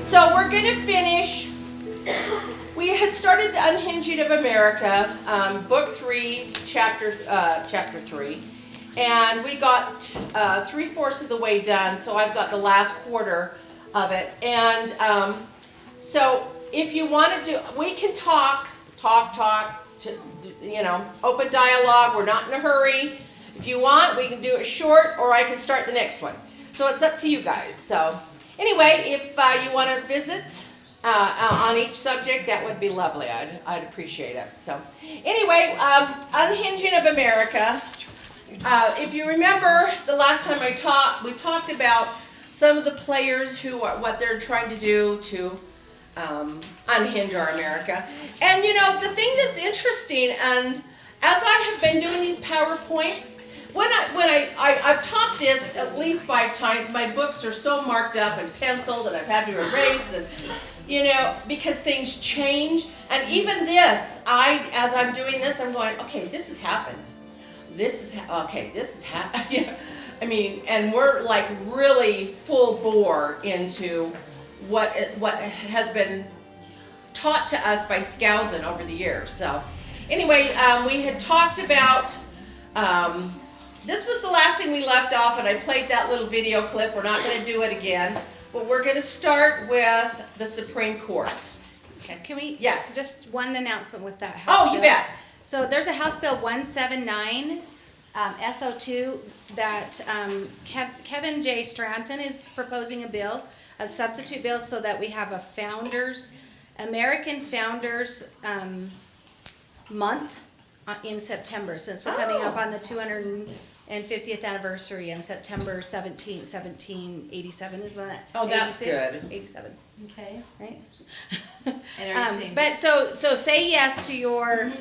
So we're going to finish. We had started the Unhinging of America, book 3, chapter 3, and we got 3/4 of the way done. So I've got the last quarter of it, and so if you want to do, we can talk, to, open dialogue. We're not in a hurry. If you want, we can do it short, or I can start the next one. So it's up to you guys. So anyway, if you want to visit on each subject, that would be lovely. I'd appreciate it. So anyway, Unhinging of America. If you remember the last time we talked about some of the players what they're trying to do to unhinge our America. And the thing that's interesting, and as I have been doing these PowerPoints, when I've taught this at least 5 times, my books are so marked up and penciled, and I've had to erase, and because things change. And even this, as I'm doing this, I'm going, okay, this has happened. This has happened. I mean, and we're like really full bore into what has been taught to us by Skousen over the years. So anyway, we had talked about, this was the last thing we left off, and I played that little video clip. We're not going to do it again, but we're going to start with the Supreme Court. Okay, can we? Yes. Just one announcement with that House bill. You bet. So there's a House Bill 179, SO2, that Kevin J. Stratton is proposing a substitute bill, so that we have a American Founders month in September, since we're coming up on the 250th anniversary on September 17th, 1787 is when that. Oh, that's good. 87. Okay. Right? But so say yes to your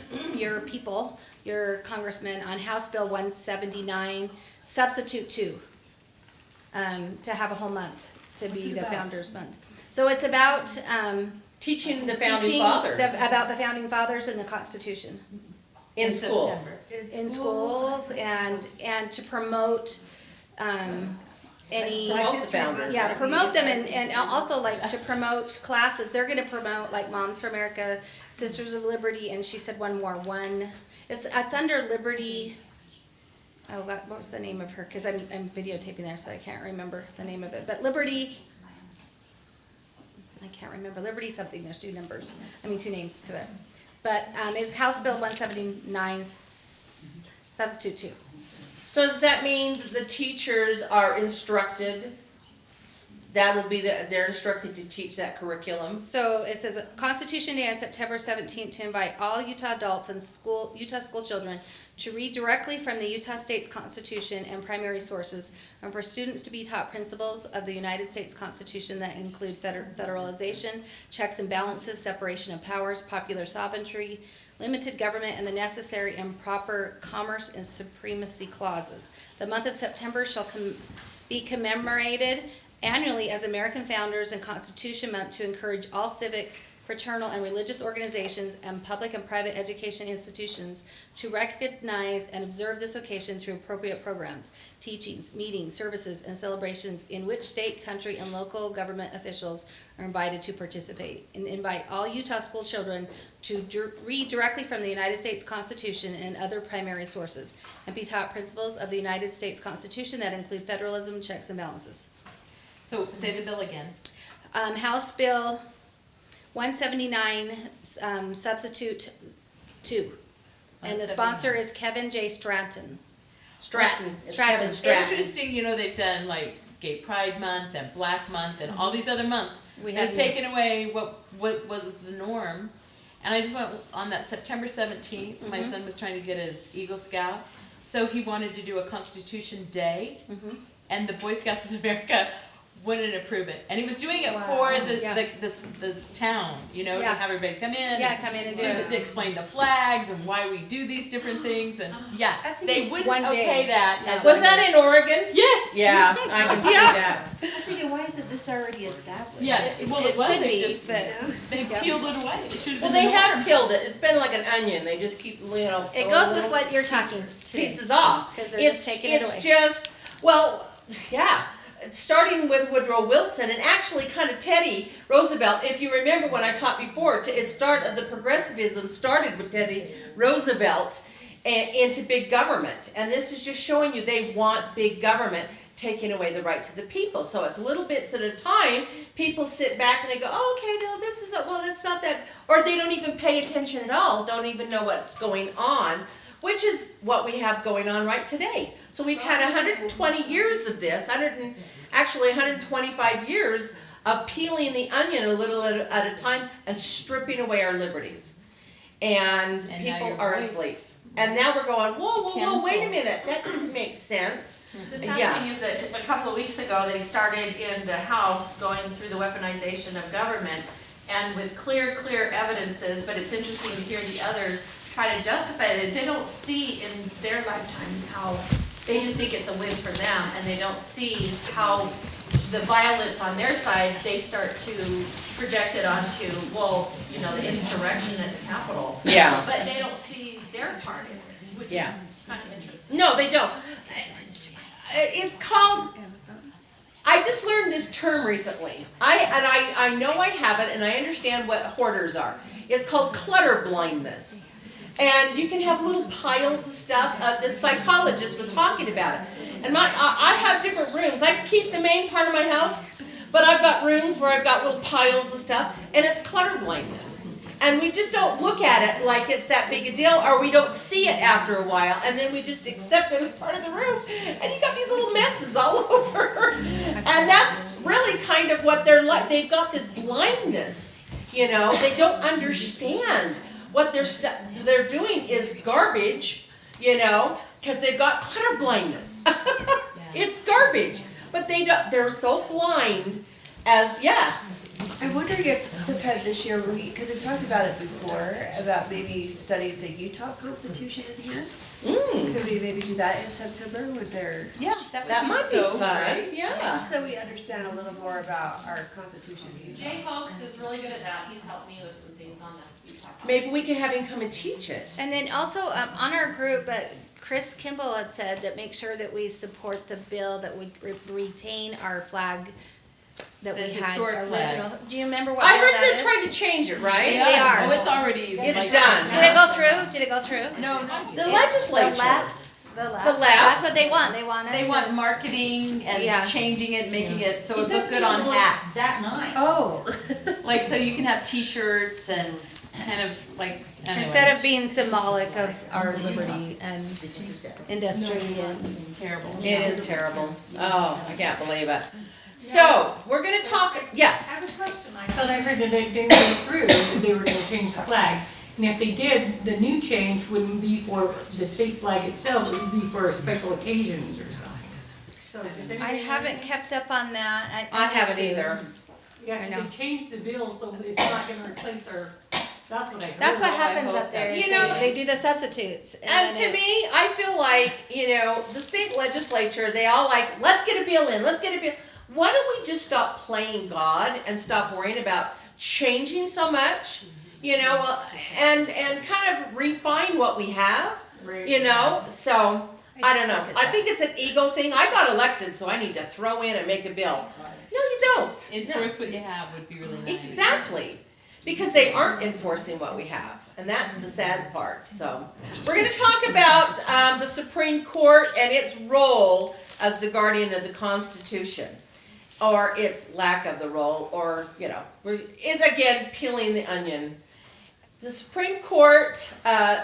people, your congressman, on House Bill 179, substitute 2, to have a whole month to be the Founders Month. So it's about Teaching the Founding Fathers. About the Founding Fathers and the Constitution. In school. In schools, and to promote any Promote the founders. Yeah, promote them, and also like to promote classes. They're going to promote like Moms for America, Sisters of Liberty, and she said one more. It's under Liberty. Oh, what was the name of her? Because I'm videotaping there, so I can't remember the name of it. But Liberty. I can't remember. Liberty something. There's 2 names to it. But it's House Bill 179, substitute 2. So does that mean that the teachers are instructed? That will be they're instructed to teach that curriculum. So it says Constitution Day on September 17th to invite all Utah adults and Utah school children to read directly from the Utah State's Constitution and primary sources, and for students to be taught principles of the United States Constitution that include federalization, checks and balances, separation of powers, popular sovereignty, limited government, and the necessary and proper commerce and supremacy clauses. The month of September shall be commemorated annually as American Founders and Constitution Month to encourage all civic, fraternal, and religious organizations and public and private education institutions to recognize and observe this occasion through appropriate programs, teachings, meetings, services, and celebrations in which state, country, and local government officials are invited to participate, and invite all Utah school children to read directly from the United States Constitution and other primary sources, and be taught principles of the United States Constitution that include federalism, checks, and balances. So say the bill again. House Bill 179, substitute 2. And the sponsor is Kevin J. Stratton. Stratton. Stratton. Interesting, they've done like Gay Pride Month and Black Month and all these other months. We have have taken away what was the norm. And I just went on that September 17th, my son was trying to get his Eagle Scout. So he wanted to do a Constitution Day. And the Boy Scouts of America wouldn't approve it, and he was doing it for the town, to have everybody come in. Yeah, come in and do it. Explain the flags and why we do these different things, and they wouldn't okay that. Was that in Oregon? Yes. Yeah, I can see that. I'm thinking, why isn't this already established? Yeah, well, it was. Should They be, just but they peeled it away. It should have Well, been they have peeled it. It's been like an onion. They just keep, it goes with what you're talking pieces off. because they're just taking it away. It's just, well, yeah. starting with Woodrow Wilson, and actually kind of Teddy Roosevelt. If you remember when I taught before, it started, the progressivism started with Teddy Roosevelt into big government. And this is just showing you they want big government taking away the rights of the people. So it's little bits at a time. People sit back and they go, oh, okay, no, this is, well, it's not that, or they don't even pay attention at all, don't even know what's going on, which is what we have going on right today. So we've had 120 years of this, actually 125 years of peeling the onion a little at a time and stripping away our liberties. And people are asleep. And now we're going, whoa, wait a minute, that doesn't make sense. The sad thing is that a couple of weeks ago, they started in the House going through the weaponization of government, and with clear evidences, but it's interesting to hear the others try to justify it. They don't see in their lifetimes how, they just think it's a win for them, and they don't see how the violence on their side, they start to project it onto, well, you know, the insurrection at the Capitol. Yeah. But they don't see their part in it, which Yeah. is kind of interesting. No, they don't. It's called, I just learned this term recently. I know I have it, and I understand what hoarders are. It's called clutter blindness. And you can have little piles of stuff. The psychologist was talking about it. And I have different rooms. I keep the main part of my house, but I've got rooms where I've got little piles of stuff, and it's clutter blindness. And we just don't look at it like it's that big a deal, or we don't see it after a while, and then we just accept it as part of the room, and you got these little messes all over. And that's really kind of what they're like. They've got this blindness, you know. They don't understand what they're doing is garbage, you know, because they've got clutter blindness. It's garbage, but they're so blind as, I'm wondering if sometime this year, because we talked about it before, about maybe studying the Utah Constitution in here. Could we maybe do that in September with their, that might be so fun. great. Yeah. just so we understand a little more about our Constitution in Utah. Jay Folks is really good at that. He's helped me with some things on that. Maybe we can have him come and teach it. And then also on our group, Chris Kimber had said that make sure that we support the bill that would retain our flag that The we had historic original. flag. Do you remember what I bill heard that they're is? trying to change it, right? They are. Oh, it's already. It's done. Did it go through? Did it go through? No, not The yet. legislature. The left. The left. That's what they want. They want us They to- want marketing and Yeah. changing it, making it so it looks doesn't good even on look hats. that nice. Oh. Like, so you can have T-shirts and kind of like, anyway. Instead of being symbolic of our liberty and industry and It's terrible. It is terrible. Oh, I can't believe it. So, we're gonna talk, yes. I have a question. I thought I heard that it didn't go through, that they were gonna change the flag. And if they did, the new change wouldn't be for the state flag itself, it would be for special occasions or something. So does anybody I know haven't anything? kept up on that. I haven't need to. either. Yeah, I 'cause know. they changed the bill, so it's not gonna replace our, that's what I heard. That's what I happens hope up there. that's You know- They do the substitutes. And then to me, I feel like, you know, the state legislature, they all like, let's get a bill in, let's get a bill. Why don't we just stop playing God and stop worrying about changing so much, you know, and kind of refine what we have, you know? So, I don't know. I think it's an ego thing. I got elected, so I need to throw in and make a bill. No, you don't. No. Enforce what you have would be really nice. Exactly, because they aren't enforcing what we have, and that's the sad part. So, we're going to talk about the Supreme Court and its role as the guardian of the Constitution, or its lack of the role, or, you know, is again peeling the onion. The Supreme Court,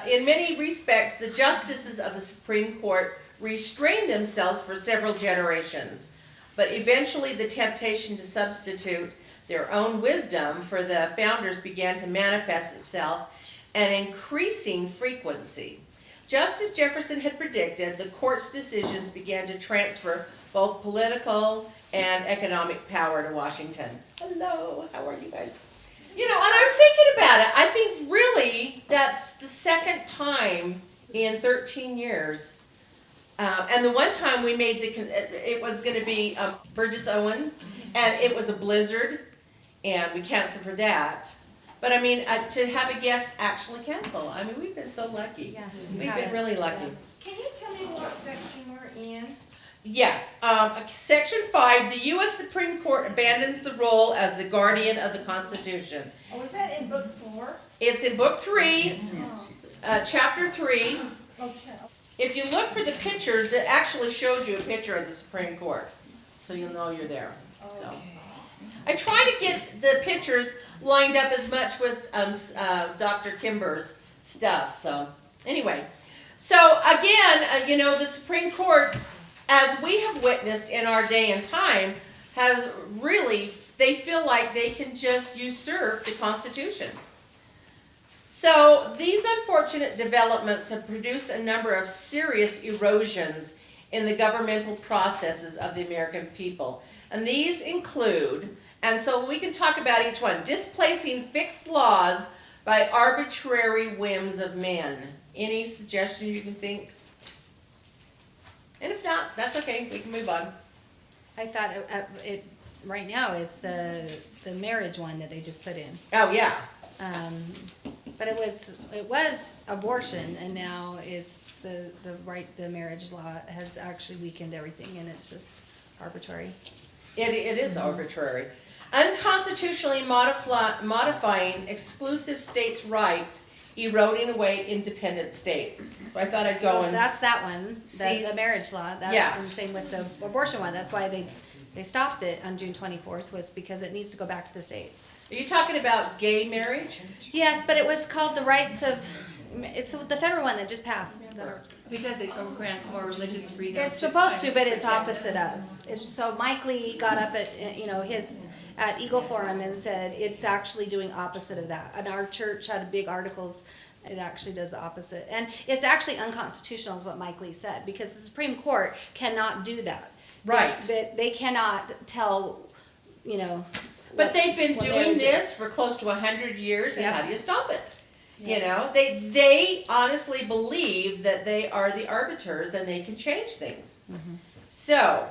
in many respects, the justices of the Supreme Court restrained themselves for several generations. But eventually the temptation to substitute their own wisdom for the founders began to manifest itself at increasing frequency. Just as Jefferson had predicted, the court's decisions began to transfer both political and economic power to Washington. Hello, how are you guys? You know, and I was thinking about it. I think really that's the second time in 13 years. And the one time we made it was going to be Burgess Owen, and it was a blizzard, and we canceled for that. But I mean, to have a guest actually cancel, I mean, we've been so lucky. Yeah, We've been really lucky. Can you tell me what section we're in? Yes, Section 5, the U.S. Supreme Court abandons the role as the guardian of the Constitution. Oh, was that in book 4? It's in Book 3, Chapter 3. Oh, child. If you look for the pictures, it actually shows you a picture of the Supreme Court, so you'll know you're there. So I try to get the pictures lined up as much with Dr. Kimber's stuff. So anyway, so again, the Supreme Court, as we have witnessed in our day and time, has really, they feel like they can just usurp the Constitution. So these unfortunate developments have produced a number of serious erosions in the governmental processes of the American people. And these include, and so we can talk about each one, displacing fixed laws by arbitrary whims of men. Any suggestions you can think? And if not, that's okay, we can move on. I thought it right now it's the marriage one that they just put in. Oh, yeah. But it was abortion, and now it's the marriage law has actually weakened everything, and it's just arbitrary. It is arbitrary. Unconstitutionally modifying exclusive states' rights, eroding away independent states. I thought I'd go So and... that's that one, see- the marriage law. That's, Yeah. and same with the abortion one. That's why they stopped it on June 24th, was because it needs to go back to the states. Are you talking about gay marriage? Yes, but it was called the rights of. It's the federal one that just passed. Because it grants more religious freedom. It's supposed to, but it's opposite of. It's so Mike Lee got up at his at Eagle Forum and said it's actually doing opposite of that. And our church had big articles. It actually does the opposite, and it's actually unconstitutional, is what Mike Lee said, because the Supreme Court cannot do that. Right. But they cannot tell, But they've been what doing marriage this is. for close to 100 years, and Yeah. how do you stop it? Yeah. They honestly believe that they are the arbiters and they can change things. Mm-hmm. So,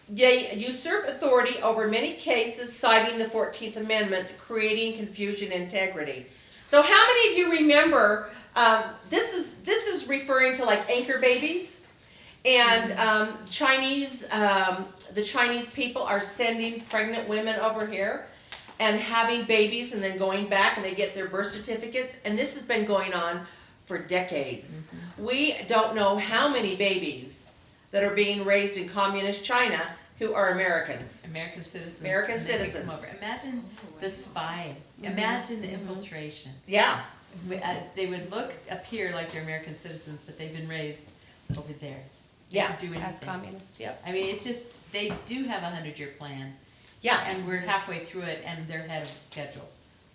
they usurp authority over many cases, citing the 14th Amendment, creating confusion and integrity. So how many of you remember, this is referring to like anchor babies, and the Chinese people are sending pregnant women over here and having babies and then going back and they get their birth certificates, and this has been going on for decades. Mm-hmm. We don't know how many babies that are being raised in communist China who are Americans. American citizens. American and then they citizens. come over. Imagine the spying. Imagine the infiltration. Yeah, As they would appear like they're American citizens, but they've been raised over there. They Yeah. could do as anything. communists. Yep. I mean, it's just, they do have a 100-year plan, yeah, and we're halfway through it, and they're ahead of schedule.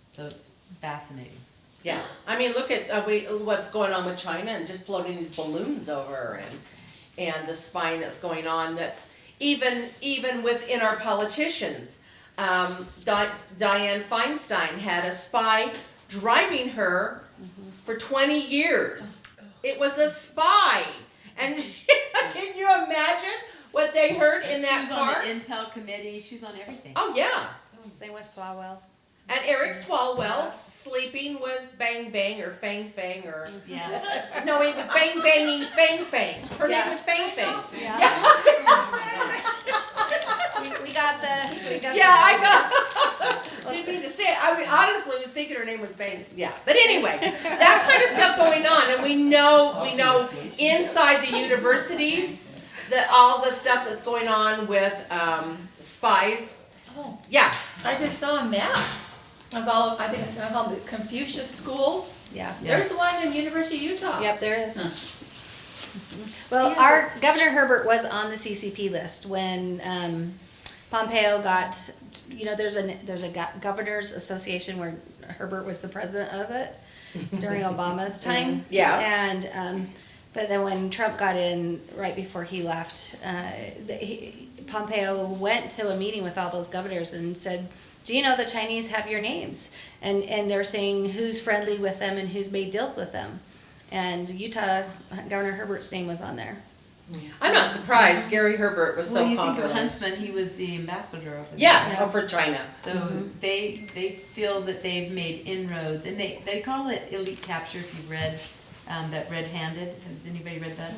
So it's fascinating. yeah. I mean, look at what's going on with China and just floating these balloons over, and the spying that's going on. That's even within our politicians. Dianne Feinstein had a spy driving her for 20 years. It was a spy, and can you imagine what they heard in that She's car? on the Intel committee, she's on everything. Oh yeah. Same with Swalwell. And Eric Swalwell sleeping with Bang Bang or Fang Fang or Yeah. no, it was Bang Banging Fang Fang. Her name Yeah. was Fang Fang. We got the. Yeah, I got. Didn't mean to say it. I mean, honestly was thinking her name was Bang. Yeah, but anyway, that kind of stuff going on, and we know inside the universities that all the stuff that's going on with spies. Oh, Yeah, I just saw a map of all, I think it's called the Confucius schools. Yeah. There's one in University of Utah. Yep, there is. Well, our Governor Herbert was on the CCP list when Pompeo got. There's a governors association where Herbert was the president of it during Obama's time. Yeah. And but then when Trump got in right before he left, Pompeo went to a meeting with all those governors and said, "Do you know the Chinese have your names?" And they're saying who's friendly with them and who's made deals with them. And Utah Governor Herbert's name was on there. I'm not surprised. Gary Herbert was so Well, you think popular. of Huntsman, he was the ambassador over there. Yes, Yeah. over China. So they feel that they've made inroads, and they call it elite capture if you've read that red-handed. Has anybody read that?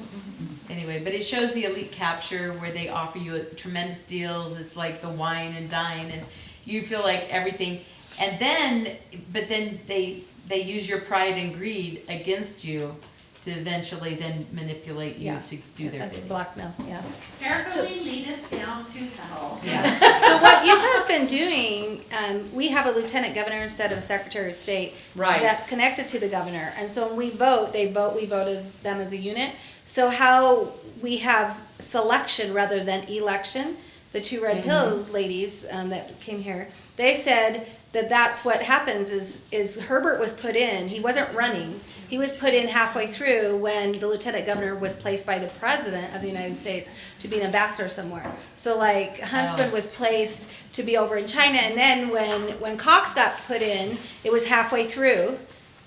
Anyway, but it shows the elite capture where they offer you tremendous deals. It's like the wine and dine, and you feel like everything. And then, but then they use your pride and greed against you to eventually then manipulate you to do their That's bidding. blackmail, yeah. Carefully leadeth down to hell. Yeah. So what Utah's been doing, we have a lieutenant governor instead of a secretary of state. Right. That's connected to the governor, and so when we vote, we vote as them as a unit. So how we have selection rather than election, the two red pill ladies that came here, they said that that's what happens is Herbert was put in, he wasn't running, he was put in halfway through when the lieutenant governor was placed by the president of the United States to be an ambassador somewhere. So like Huntsman was placed to be over in China, and then when Cox got put in, it was halfway through.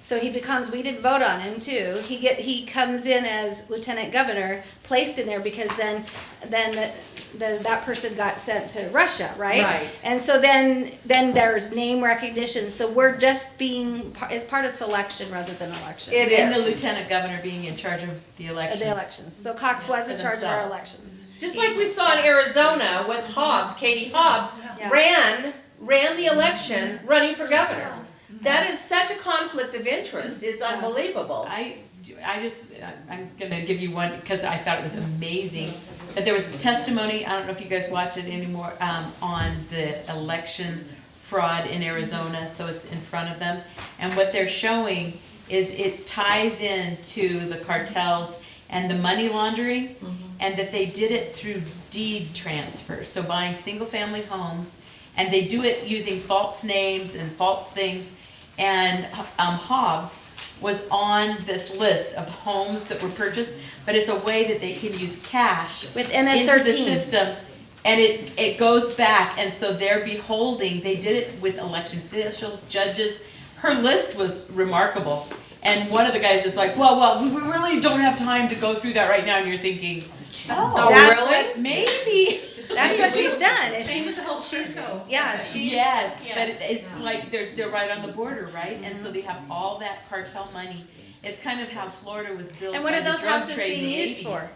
So he becomes, we didn't vote on him too. He comes in as lieutenant governor, placed in there because then that person got sent to Russia, right? Right. And so then there's name recognition. So we're just being, it's part of selection rather than election. It And the is. lieutenant governor being in charge of the election. The elections. So Cox was in For charge of our themselves. elections. Just like we saw in Arizona with Hobbs, Katie Hobbs Yeah. ran the election running for governor. That is such a conflict of interest. It's unbelievable. I'm gonna give you one because I thought it was amazing. But there was testimony, I don't know if you guys watch it anymore, on the election fraud in Arizona, so it's in front of them. And what they're showing is it ties into the cartels and the money laundering, and that they did it through deed transfer, so buying single-family homes, and they do it using false names and false things. And Hobbs was on this list of homes that were purchased, but it's a way that they can use cash With into the MS-13. system, and it goes back, and so they're beholding. They did it with election officials, judges. Her list was remarkable, and one of the guys was like, "Well, we really don't have time to go through that right now." And you're thinking, Oh, That's really? what- maybe. That's what she's done. And Same she's, as the whole Crisco. yeah, she's. Yes, but Yes. it's like they're right on the border, right? And so they have all that cartel money. It's kind of how Florida was built And what by are the those drug houses trade in being the used 80s. for?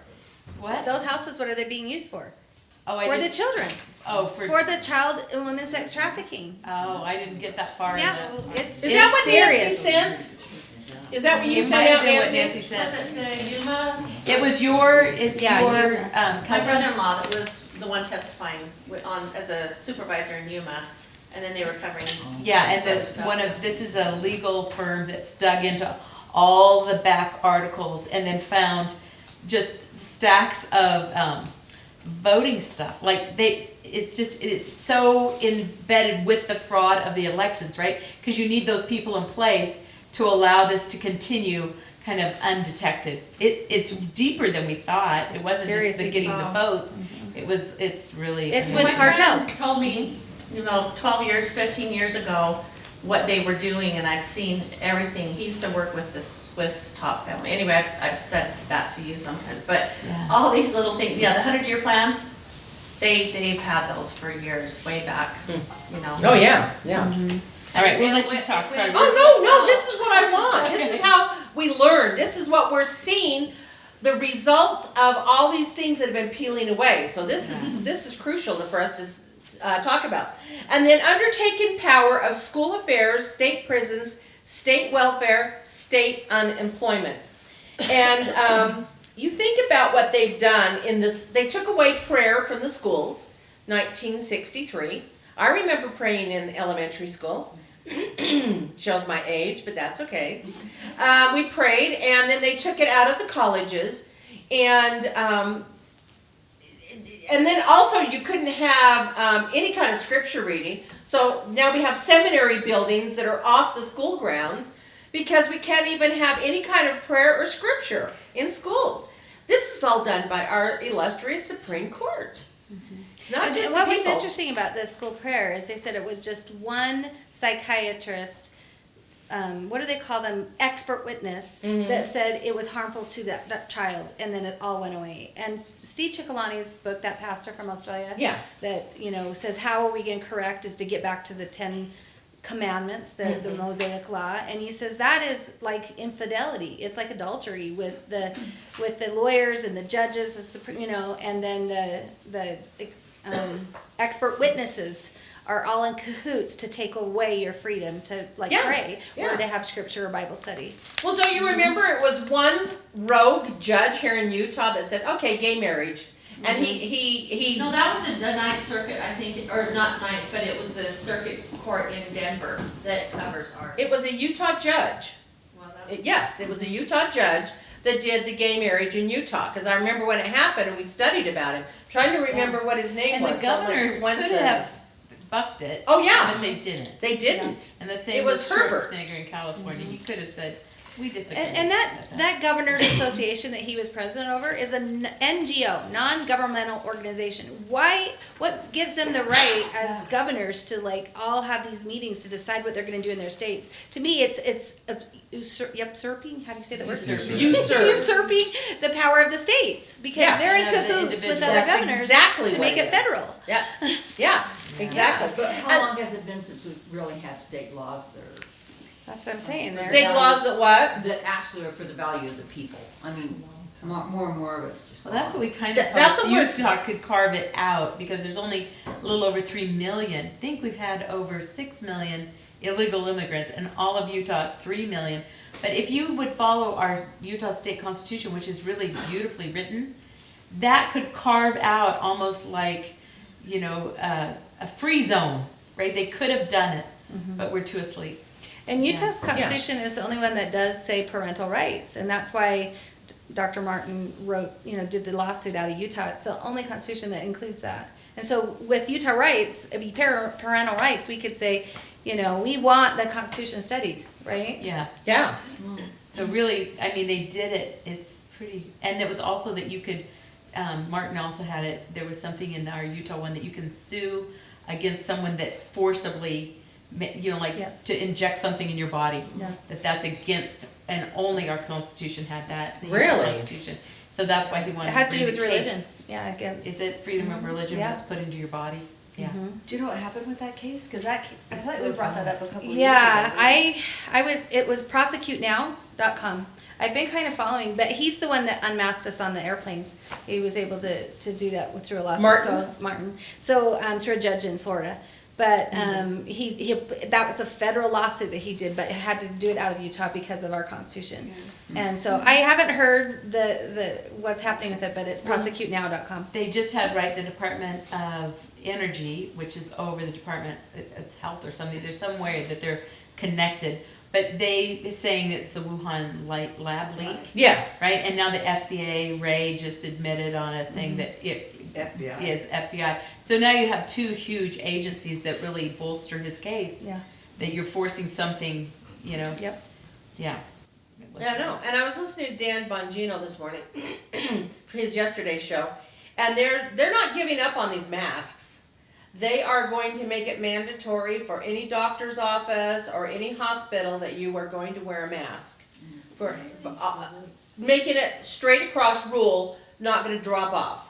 What? Those houses, what are they being used for? Oh, For I the didn't. children. Oh, For the child and women sex trafficking. Oh, I didn't get that far. Yeah, in it's Is that what serious. Nancy sent? Is that what you It sent might have out, been what Nancy? Nancy said. Was it the Yuma? It was your Yeah, your Yuma. My cousin. brother-in-law that was the one testifying as a supervisor in Yuma, and then they were covering. Yeah, and that's this is a legal firm that's dug into all the back articles and then found just stacks of voting stuff. Like it's so embedded with the fraud of the elections, right? Because you need those people in place to allow this to continue kind of undetected. It's deeper than we thought. It wasn't Seriously just the getting deep. the votes. It's really. It's I with mean, My cartels. friends told me, 12 years, 15 years ago, what they were doing, and I've seen everything. He used to work with the Swiss top family. Anyway, I've said that to you sometimes, but Yeah. all these little things, the 100-year plans, they've had those for years, way back, Oh, yeah, yeah. All right, we'll And let you talk. Sorry. Oh, no, this is what I want. This is how we learn. This is what we're seeing, the results of all these things that have been peeling away. So this is crucial for us to talk about. And then undertaken power of school affairs, state prisons, state welfare, state unemployment. And you think about what they've done in this. They took away prayer from the schools, 1963. I remember praying in elementary school. Shows my age, but that's okay. We prayed, and then they took it out of the colleges, and then also you couldn't have any kind of scripture reading. So now we have seminary buildings that are off the school grounds because we can't even have any kind of prayer or scripture in schools. This is all done by our illustrious Supreme Court. It's not just And the what was people. interesting about the school prayer is they said it was just one psychiatrist, what do they call them, expert witness, that said it was harmful to that child, and then it all went away. And Steve Ciccolone's book, that pastor from Australia, Yeah. that says how are we going to correct is to get back to the 10 commandments, the Mosaic Law, and he says that is like infidelity. It's like adultery with the lawyers and the judges, the Supreme, and then the expert witnesses are all in cahoots to take away your freedom to pray or to have scripture or Bible study. Well, don't you remember it was one rogue judge here in Utah that said, okay, gay marriage. And he No, that was in the Ninth Circuit, I think, or not Ninth, but it was the Circuit Court in Denver that covers ours. it was a Utah judge. Was that? Yes, it was a Utah judge that did the gay marriage in Utah. Because I remember when it happened and we studied about it. Trying to remember what his name And was. the governor Someone could Swenson. have bucked it. Oh, yeah. But they didn't. They didn't. And the same It was with Herbert. Schwarzenegger in California. He could have said, we disagree. And that governor's association that he was president over is an NGO, non-governmental organization. What gives them the right as governors to all have these meetings to decide what they're going to do in their states? To me, it's usurping. How do you say that word? Usurping the power of the states because Yeah. they're in Yeah, the cahoots with individual. other That's governors exactly to what make it it is. federal. Yeah, exactly. But how long has it been since we've really had state laws that are, That's what I'm saying. They're- State laws that what? that actually are for the value of the people? I mean, more and more of it's just Well, that's what we kind of That's hope what we're- Utah could carve it out because there's only a little over 3 million. I think we've had over 6 million illegal immigrants and all of Utah 3 million. But if you would follow our Utah state constitution, which is really beautifully written, that could carve out almost like, a free zone, right? They could have done it, but we're too asleep. And Utah's constitution is the only one that does say parental rights, and that's why Dr. Martin did the lawsuit out of Utah. It's the only constitution that includes that. And so with Utah rights, parental rights, we could say, we want the constitution studied, right? Yeah. Yeah. So really, I mean, they did it. It's pretty, and it was also that you could. Martin also had it. There was something in our Utah one that you can sue against someone that forcibly, Yes. to inject something in your body. Yeah. That's against, and only our Constitution had that. The Utah Really? Constitution. So that's why he wanted It has to bring do with the religion. case. Yeah, against. Is it freedom of religion Yeah. that's put into your body? Yeah. Do you know what happened with that case? Because I thought we still brought that up a couple of years Yeah, ago. it was prosecutenow.com. I've been kind of following, but he's the one that unmasked us on the airplanes. He was able to do that through a lawsuit. Martin? So through a judge in Florida. But he that was a federal lawsuit that he did, but had to do it out of Utah because of our constitution. And so I haven't heard the what's happening with it, but it's prosecutenow.com. They just had, the Department of Energy, which is over the Department, it's health or something, there's some way that they're connected. But they saying it's a Wuhan lab leak, Yes. right? And now the FBI, Ray just admitted on a thing that it FBI. is FBI. So now you have two huge agencies that really bolster his case. Yeah. That you're forcing something, Yep. Yeah. Yeah, I know. And I was listening to Dan Bongino this morning for his yesterday's show, and they're not giving up on these masks. They are going to make it mandatory for any doctor's office or any hospital that you are going to wear a mask. For making it straight across rule, not going to drop off.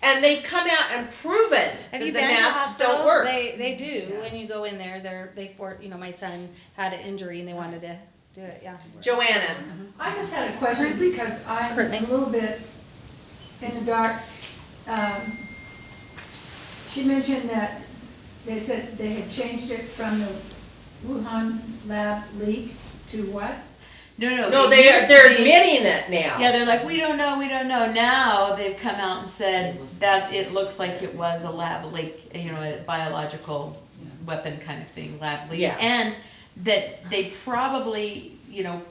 And they've come out and proven Have that you the been to the masks hospital? don't work. They do. When you go in there, my son had an injury and they wanted to do it. Yeah. Joanna. I just had a question because I'm Courtney? a little bit in the dark. She mentioned that they said they had changed it from the Wuhan lab leak to what? No, it they're used to be- admitting it now. Yeah, they're like, we don't know. Now they've come out and said that it looks like it was a lab leak, a biological weapon kind of thing, lab leak. Yeah. And that they probably,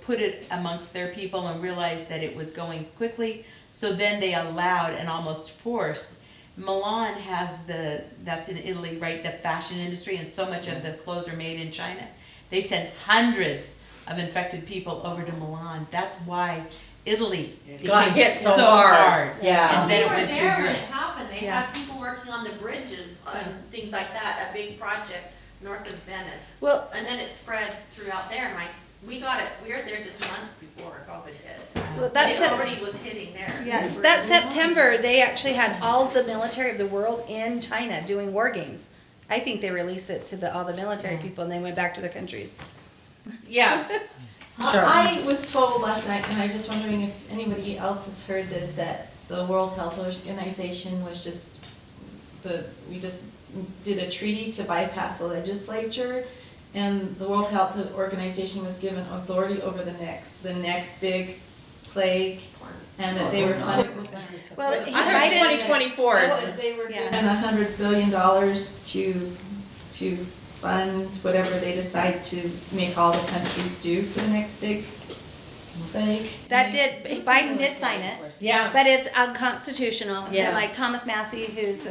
put it amongst their people and realized that it was going quickly. So then they allowed and almost forced. Milan has that's in Italy, right, the fashion industry, and so much of the clothes are made in China. They sent hundreds of infected people over to Milan. That's why Italy Got became hit so hard. Yeah. And then We it were went through there when Europe. it happened. They Yeah. had people working on the bridges and things like that, a big project north of Venice. Well, And then it spread throughout there. We got it, we were there just months before COVID hit. well, But that's it already was hitting there. yes. That September, they actually had all the military of the world in China doing war games I think they released it to all the military people and they went back to their countries. Yeah. I was told last night, and I was just wondering if anybody else has heard this, that the World Health Organization was we just did a treaty to bypass the legislature, and the World Health Organization was given authority over the next big plague, and that they were funded with Well, I heard 2024 is, they were Yeah. given $100 billion to fund whatever they decide to make all the countries do for the next big plague. Biden did sign it. yeah. But it's unconstitutional. Yeah. And like Thomas Massey, who's,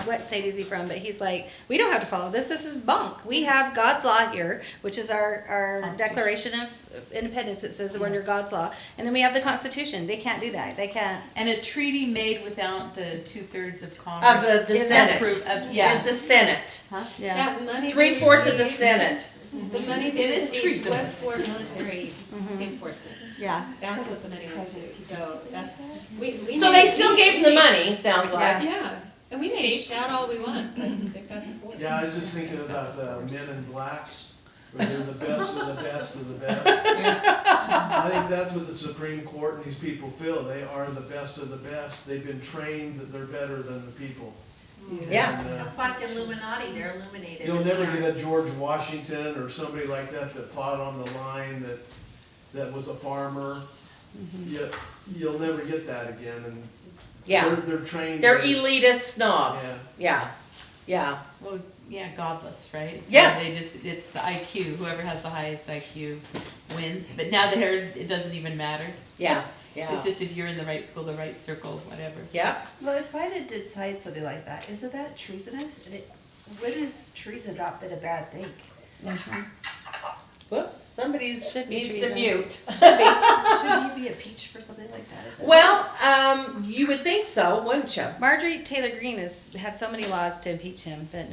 what state is he from? But he's like, we don't have to follow this. This is bunk. We have God's law here, which is our Declaration of Independence. It says we're under God's law. And then we have the Constitution. They can't do that. They can't. And a treaty made without the 2/3 of Congress. Of the Is that Senate. yeah. Is the Senate. Yeah. That money. 3/4 of the Senate. The money It they is received treasonous. was for military enforcement. Yeah. That's what the money went to, so that's, we. So they still gave them the money, sounds like. Yeah, and we may shout all we want, but they've got the force. Yeah, I was just thinking about the Men in Blacks, where they're the best of the best of the best. I think that's what the Supreme Court and these people feel. They are the best of the best. They've been trained that they're better than the people. Yeah. And, That's why it's Illuminati, they're illuminated. you'll never get a George Washington or somebody like that fought on the line that was a farmer. You'll never get that again. And Yeah. they're trained. They're elitist snobs. Yeah. Yeah. Well, yeah, godless, right? So Yes. it's the IQ, whoever has the highest IQ wins. But now it doesn't even matter. Yeah. Yeah. It's just if you're in the right school, the right circle, whatever. Yeah. Well, if Biden did cite something like that, isn't that treasonous? When is treason not been a bad thing? Whoops, somebody Should be needs to treason. mute. Shouldn't he be impeached for something like that? Well, you would think so, wouldn't you? Marjorie Taylor Greene has had so many laws to impeach him, but even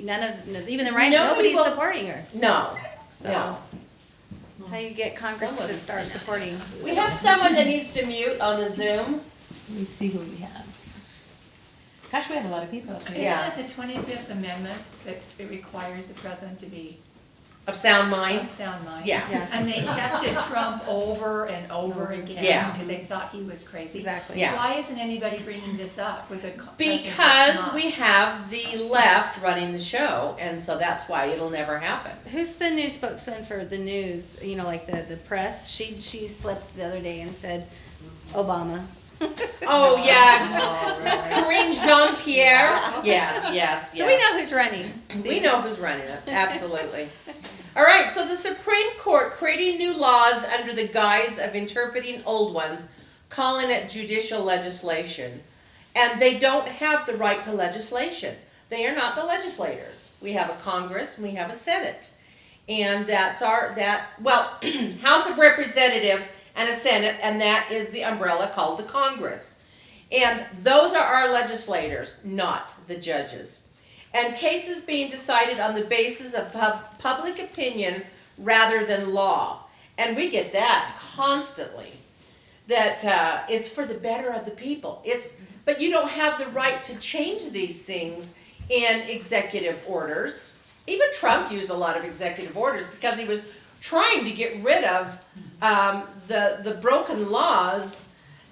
the Nobody right, nobody's will- supporting her. No. So No. how you get Congress to Someone's- start supporting? We have someone that needs to mute on the Zoom. Let me see who we have. Gosh, we have a lot of people up here. Yeah. Isn't it the 25th Amendment that it requires the president to be Of sound mind. of sound mind? Yeah. Yeah. And they tested Trump over and over again Yeah. because they thought he was crazy. Exactly. Yeah. Why isn't anybody bringing this up with a president that's Because not? we have the left running the show, and so that's why it'll never happen. Who's the new spokesman for the news? Like the press. She slipped the other day and said Obama. Oh, yeah. Corinne Jean-Pierre. Yes, yes, So we know who's running. We know who's running it, absolutely. All right, so the Supreme Court creating new laws under the guise of interpreting old ones, calling it judicial legislation. And they don't have the right to legislation. They are not the legislators. We have a Congress and we have a Senate. And that's House of Representatives and a Senate, and that is the umbrella called the Congress. And those are our legislators, not the judges. And cases being decided on the basis of public opinion rather than law. And we get that constantly, that it's for the better of the people. But you don't have the right to change these things in executive orders. Even Trump used a lot of executive orders because he was trying to get rid of the broken laws.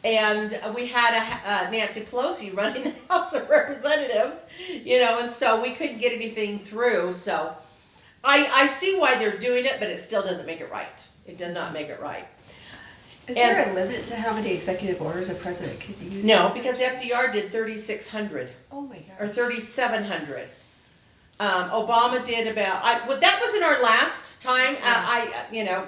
And we had Nancy Pelosi running the House of Representatives, and so we couldn't get anything through. So I see why they're doing it, but it still doesn't make it right. It does not make it right. Is there a limit to how many executive orders a president can use? No, because FDR did 3,600 Oh my or God. 3,700. Obama did about, that was in our last time,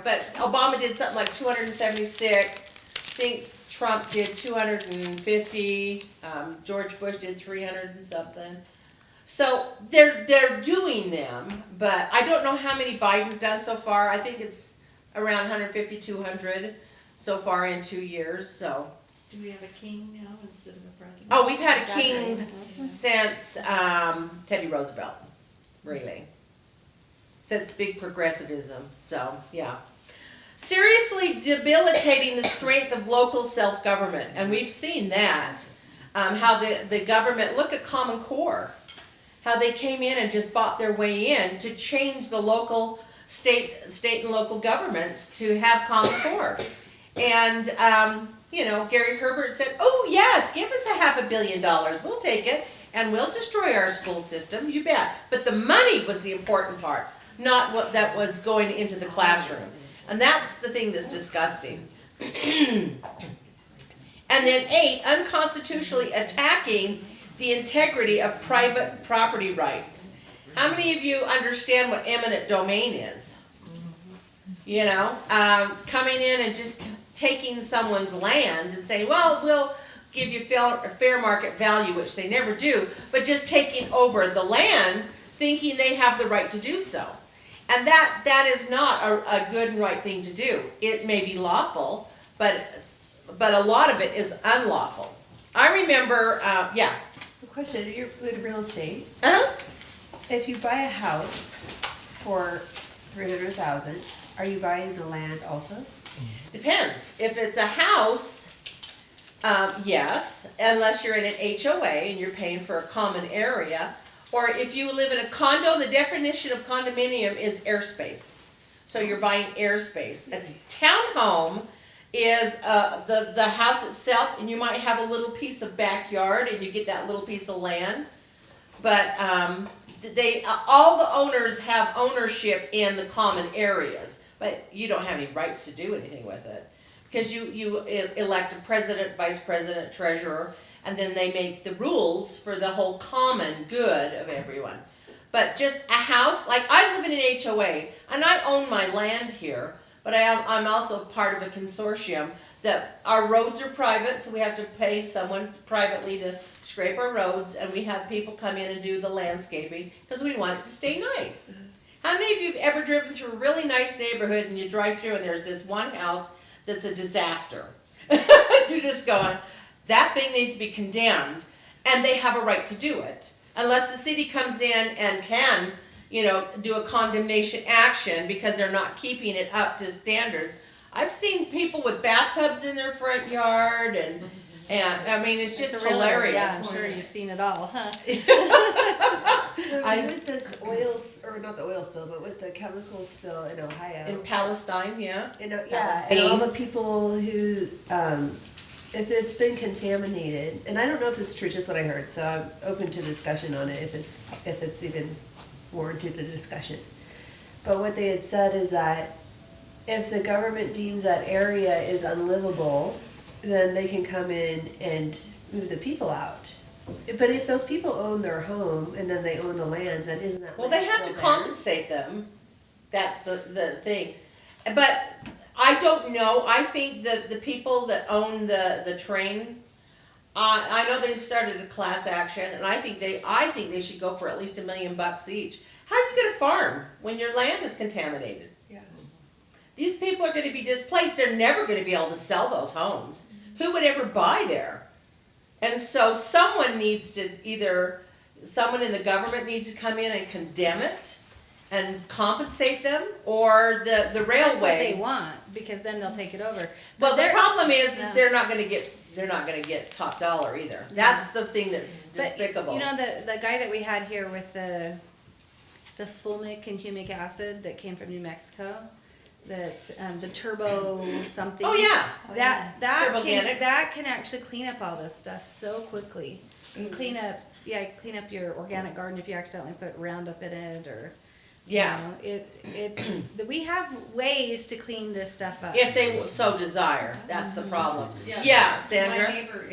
but Obama did something like 276. I think Trump did 250. George Bush did 300 and something. So they're doing them, but I don't know how many Biden's done so far. I think it's around 150, 200 so far in 2 years. So. Do we have a king now instead of a president? Oh, we've had a king since Teddy Roosevelt, really. Since big progressivism, so yeah. Seriously debilitating the strength of local self-government, and we've seen that. How the government, look at Common Core. how they came in and just bought their way in to change the local, state and local governments to have Common Core. And, Gary Herbert said, oh yes, give us $500 million, we'll take it, and we'll destroy our school system, you bet. But the money was the important part, not what that was going into the classroom. And that's the thing that's disgusting. And then 8, unconstitutionally attacking the integrity of private property rights. How many of you understand what eminent domain is? Coming in and just taking someone's land and saying, well, we'll give you fair market value, which they never do, but just taking over the land, thinking they have the right to do so. And that is not a good and right thing to do. It may be lawful, but a lot of it is unlawful. I remember, The question, you're with real estate. Uh-huh. If you buy a house for $300,000, are you buying the land also? Depends. If it's a house, yes, unless you're in an HOA and you're paying for a common area. Or if you live in a condo, the definition of condominium is airspace. So you're buying airspace. A townhome is the house itself, and you might have a little piece of backyard and you get that little piece of land. But all the owners have ownership in the common areas, but you don't have any rights to do anything with it. Because you elect a president, vice president, treasurer, and then they make the rules for the whole common good of everyone. But just a house, like I live in an HOA, and I own my land here, but I'm also part of a consortium that our roads are private, so we have to pay someone privately to scrape our roads, and we have people come in and do the landscaping, because we want it to stay nice. How many of you have ever driven through a really nice neighborhood and you drive through and there's this one house that's a disaster? You're just going, that thing needs to be condemned, and they have a right to do it. Unless the city comes in and can, do a condemnation action because they're not keeping it up to standards. I've seen people with bathtubs in their front yard, and I mean, it's just hilarious. Yeah, I'm sure you've seen it all, huh? So with this or not the oil spill, but with the chemical spill in Ohio. In Palestine, yeah. And all the people who, if it's been contaminated, and I don't know if this is true, just what I heard, so I'm open to discussion on it, if it's even warranted a discussion. But what they had said is that if the government deems that area is unlivable, then they can come in and move the people out. But if those people own their home and then they own the land, then isn't that Well, land they have to still compensate them. That's the thing. But I don't know. I think that the people that own the train, I know they've started a class action, and I think they should go for at least $1 million each. How do you get a farm when your land is contaminated? Yeah. These people are going to be displaced. They're never going to be able to sell those homes. Who would ever buy there? And so someone in the government needs to come in and condemn it and compensate them, or the railway. That's what they want, because then they'll take it over. Well, the problem is Yeah. they're not going to get top dollar either. That's the thing that's despicable. But, the guy that we had here with the fulmic and humic acid that came from New Mexico, that the turbo something. Oh yeah. That can actually clean up all this stuff so quickly. And clean up your organic garden if you accidentally put Roundup in it, or we have ways to clean this stuff up. If they so desire, that's the problem. Yeah, Sandra. My neighbor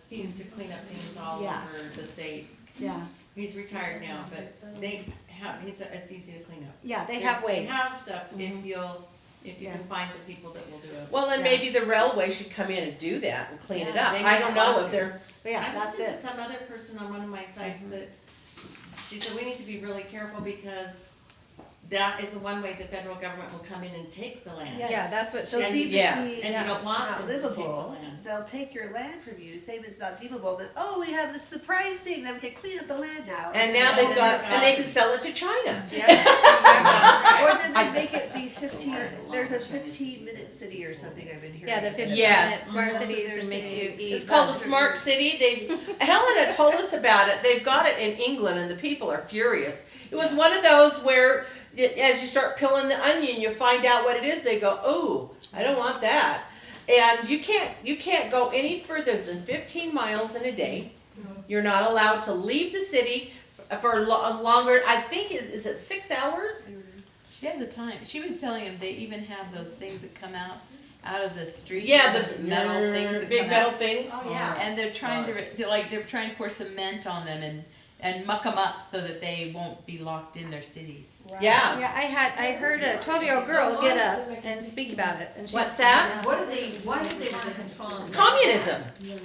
he used to clean up things all over the state. Yeah. He's retired now, but it's easy to clean up. Yeah, they have ways. They have stuff if you can find the people that will do it. Well, then maybe the railway should come in and do that and clean it up. they I don't might know want if they're. Yeah, I that's listened it. to some other person on one of my sites that she said we need to be really careful because that is the one way the federal government will come in and take the land. Yes. Yeah, that's what So she, deep yes. And you don't want not them to take the livable, land. they'll take your land from you, say if it's not deemable, then, oh, we have this surprise thing, that we can clean up the land now. And now then they've got, they're and they can sell it to China. yeah, exactly. Or then they make it these 15, there's a 15-minute city or something I've been hearing. Yeah, the 15 Yes. minute smart That's what cities they're and make you saying. eat. It's called a smart city. Helena told us about it. They've got it in England and the people are furious. It was one of those where as you start peeling the onion, you find out what it is. They go, oh, I don't want that. And you can't go any further than 15 miles in a day. You're not allowed to leave the city for longer. I think, is it 6 hours? She has a time. She was telling him they even have those things that come out of the street. Yeah, those the metal things that big come metal out. things. Oh, yeah. And they're trying they're trying to pour cement on them and muck them up so that they won't be locked in their cities. Yeah. Yeah, I heard a 12-year-old girl get up and speak about it, and she What's said, that? Why do they want to control us? It's communism.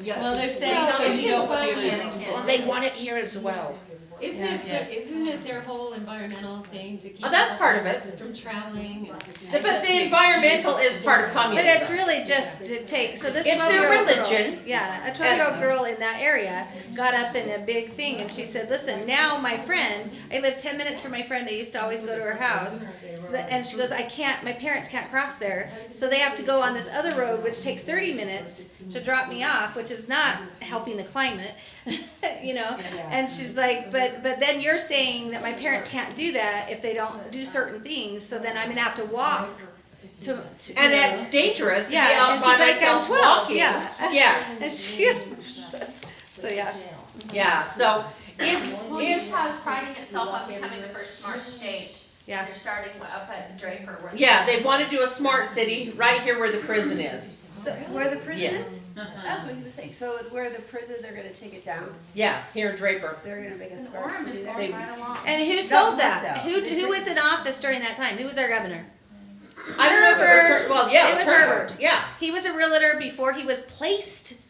Well, they're saying so you don't want to Well, they want it here as well. Isn't Yes. isn't it their whole environmental thing to keep Oh, that's people part of it. from traveling? But the environmental is part of but communism. it's really just to take, so this It's their 12-year-old girl, religion. yeah, a 12-year-old girl in that area got up in a big thing and she said, listen, now my friend, I live 10 minutes from my friend, I used to always go to her house, and she goes, my parents can't cross there, so they have to go on this other road, which takes 30 minutes to drop me off, which is not helping the climate, you know, and she's like, but then you're saying that my parents can't do that if they don't do certain things, so then I'm gonna have to walk to And you know. it's dangerous to Yeah, be out and by she's like, I'm myself 12, walking. yeah. Yes. And she so yeah. Yeah. So Well, Utah is priding itself on becoming the first smart state. Yeah. They're starting up at Draper. where- yeah, they want to do a smart city right here where the prison is. So where the prison Yeah. is? That's what he was saying. So where the prison, they're gonna take it down. Yeah, here in Draper. They're gonna make a And smart Orem city is there. going right along. And who That sold was left that? out. Who was in office during that time? Who was our governor? I don't know if it was Herbert. well, yeah, It it was was Herbert. Herbert. Yeah. He was a realtor before he was placed.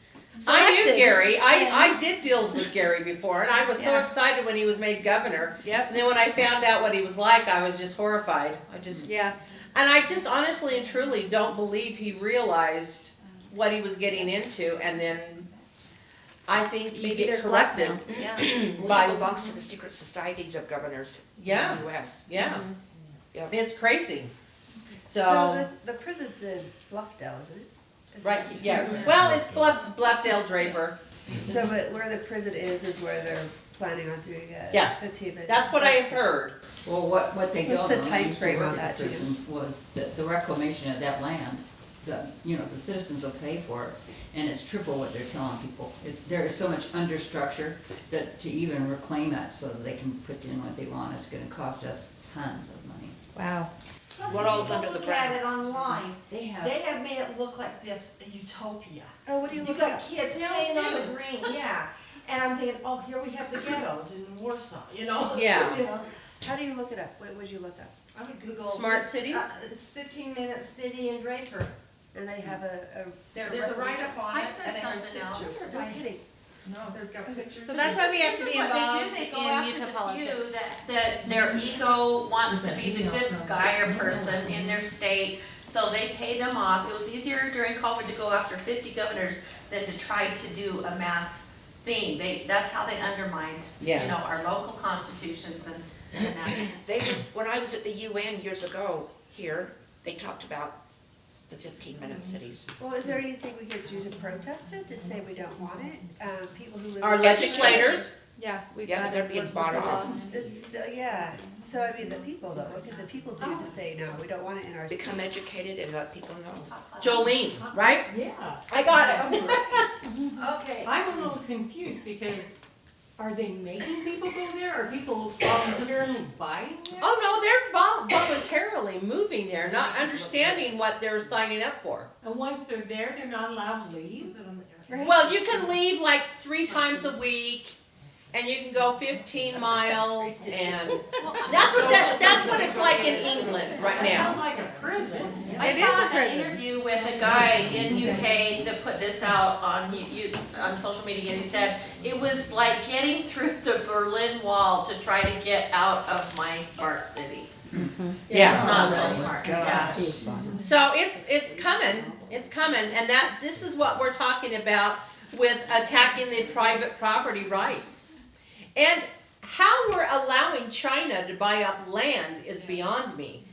I knew selected. Gary. And- I did deals with Gary before, and I was so Yeah. excited when he was made governor. Yep. And then when I found out what he was like, I was just horrified. Yeah. And I just honestly and truly don't believe he realized what he was getting into, and then I think he Maybe get there's luck corrupted. now. Yeah. By- He belongs to the secret societies of governors Yeah. in the U.S. Yeah, Yep. it's crazy. So So, the prison's in Bluffdale, isn't it? right, yeah. Well, it's Bluffdale Draper. So, but where the prison is where they're planning on doing a Yeah. 15-minute. That's what I heard. Well, what they What's don't the know, I time used to frame work on at that, the prison, was that the reclamation of that land, the citizens will pay for it, and it's triple what they're telling people. There is so much understructure that to even reclaim it so that they can put in what they want, it's gonna cost us tons of money. Wow. What all's under the Look at ground? it online. They have, They have made it look like this utopia. Oh, what do you You look got at? kids Yeah, playing let's on do. the green, yeah. And I'm thinking, oh, here we have the ghettos in Warsaw, you know? Yeah. You know, How do you look it up? What would you look up? I would Google. Smart cities? It's 15-minute city in Draper. And they have There's a write-up on I it, sent and it has something out. pictures. No kidding. No, there's got pictures. So that's why we have to This be is what they do. involved They go in after Utah the politics. few that their ego wants to be the good guy or person in their state, so they pay them off. It was easier during COVID to go after 50 governors than to try to do a mass thing. That's how they undermined, Yeah. our local constitutions and that. When I was at the UN years ago here, they talked about the 15-minute cities. Well, is there anything we could do to protest it, to say we don't want it? People who live. Our in- legislators, Yeah, we've Yeah, got but they're to being look bought at off. this. It's still, yeah. So I mean, the people though, what can the people do to say, no, we don't want it in our city? Become educated and let people know. Jolene, right? Yeah. I got it. Okay. I'm a little confused because are they making people go there? Are people voluntarily buying it? Oh, no, they're voluntarily moving there, not understanding what they're signing up for. And once they're there, they're not allowed to leave? Well, you can leave like 3 times a week, and you can go 15 miles, and that's what it's like in England right That sounds now. like a prison. I It is a saw an prison. interview with a guy in UK that put this out on on social media, and he said it was like getting through the Berlin Wall to try to get out of my smart city. Yeah. It's not so smart. Yeah. So it's coming, and this is what we're talking about with attacking the private property rights. And how we're allowing China to buy up land is beyond me.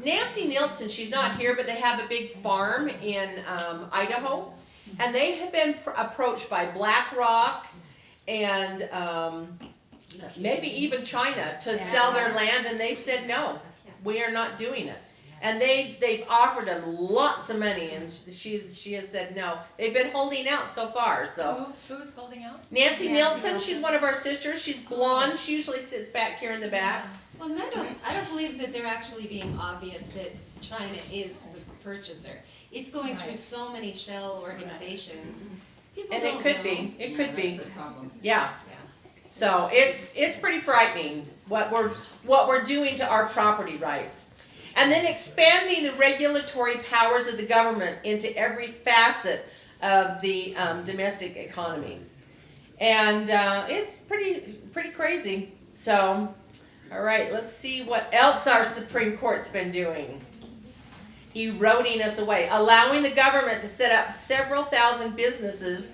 Nancy Nielsen, she's not here, but they have a big farm in Idaho, and they have been approached by BlackRock and maybe even China to sell their land, and they've said no, we are not doing it. And they've offered them lots of money, and she has said no. They've been holding out so far. So Who's holding out? Nancy Nielsen, she's one of our sisters. She's blonde. She usually sits back here in the back. Well, and I don't believe that they're actually being obvious that China is the purchaser. It's going through so many shell organizations. People And don't it could know. be. It could be. That's the problem. Yeah. Yeah. So it's pretty frightening what we're doing to our property rights. And then expanding the regulatory powers of the government into every facet of the domestic economy. And it's pretty crazy. So, all right, let's see what else our Supreme Court's been doing. Eroding us away, allowing the government to set up several thousand business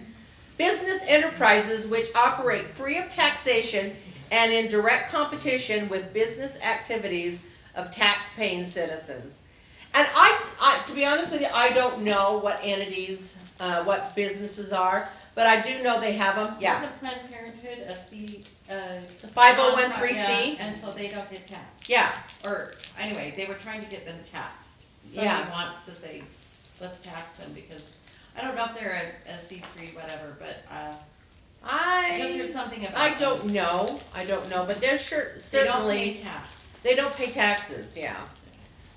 enterprises which operate free of taxation and in direct competition with business activities of tax-paying citizens. And I, to be honest with you, I don't know what entities, what businesses are, but I do know they have them. Yeah. Isn't Planned Parenthood a C? 5013C. Yeah, and so they don't get taxed. Yeah. Or, anyway, they were trying to get them taxed. Yeah. Somebody wants to say, let's tax them, because, I don't know if they're a C3, whatever, but, I just heard something about I them. don't know, but they're They don't certainly, pay tax. they don't pay taxes, yeah.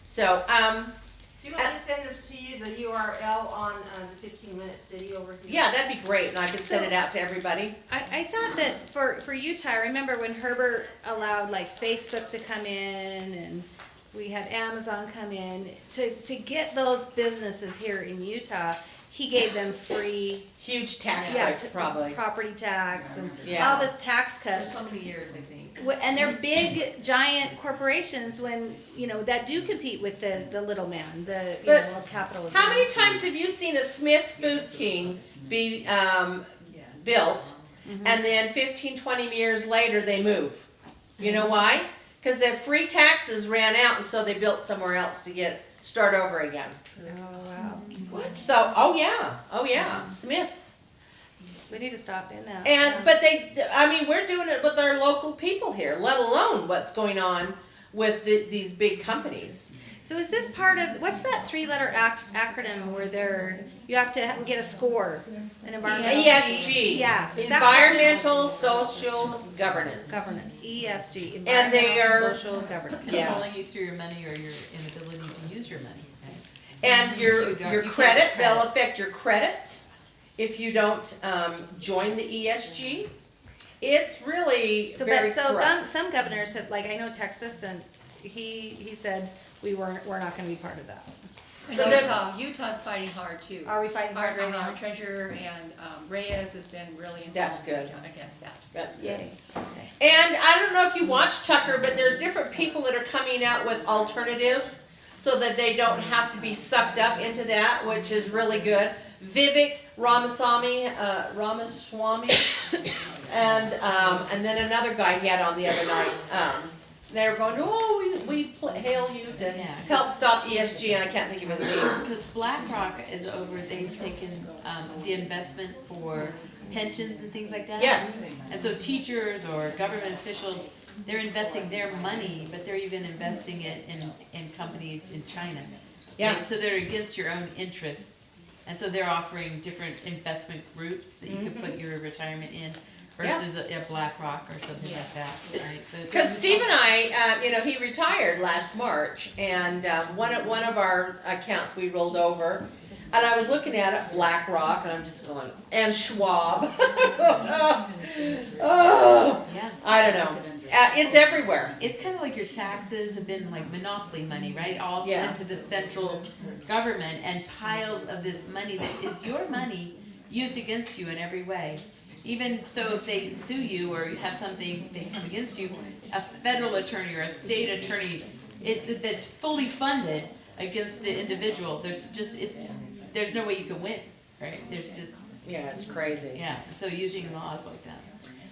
So, Do you want me to send this to you, the URL on the 15-minute city over here? yeah, that'd be great, and I could send it out to everybody. I thought that for Utah, I remember when Herbert allowed like Facebook to come in and we had Amazon come in, to get those businesses here in Utah, he gave them free Huge tax yeah, breaks, probably. property tax and Yeah. all this tax For cuts. so many years, I think. And they're big, giant corporations when, that do compete with the little man, the, But capitalism. How many times have you seen a Smith's Food King be built, and then 15, 20 years later they move? You know why? Because the free taxes ran out, and so they built somewhere else to start over again. Oh, wow. So, oh yeah, Smith's. We need to stop doing that. And, but we're doing it with our local people here, let alone what's going on with these big companies. So is this part of, what's that three-letter acronym where you have to get a score? An environmental. ESG. Yes. Is that part of it? Environmental, social, governance. Governance, ESG, And they environmental, are- social governance. Yeah. Controlling you through your money or your inability to use your money. And your You can't credit, get they'll credit. affect your credit if you don't join the ESG. It's really very corrupt. Some governors have, like I know Texas, and he said we're not going to be part of that. And So Utah's fighting hard too. Are we fighting hard right now? Our treasurer and Reyes has been really That's involved good. against that. That's good. Yay. And I don't know if you watch Tucker, but there's different people that are coming out with alternatives so that they don't have to be sucked up into that, which is really good. Vivek Ramaswamy, and then another guy he had on the other night. They were going, we hail you to help stop ESG, and I can't think of his name. Because BlackRock is over, they've taken the investment for pensions and things like that. Yes. And so teachers or government officials, they're investing their money, but they're even investing it in companies in China. Yeah. And so they're against your own interests. And so they're offering different investment groups that you could put your retirement in versus a BlackRock or something like that, right? So it's- Because Steve and I, he retired last March, and one of our accounts we rolled over, and I was looking at it, BlackRock, and I'm just going, and Schwab. Oh, Yeah. I don't know. It's everywhere. It's kind of like your taxes have been like monopoly money, right? All Yeah. sent to the central government, and piles of this money that is your money used against you in every way. Even so, if they sue you or have something, they come against you, a federal attorney or a state attorney, that's fully funded against the individual, there's no way you can win, right? There's just, Yeah, it's crazy. yeah, so using laws like that.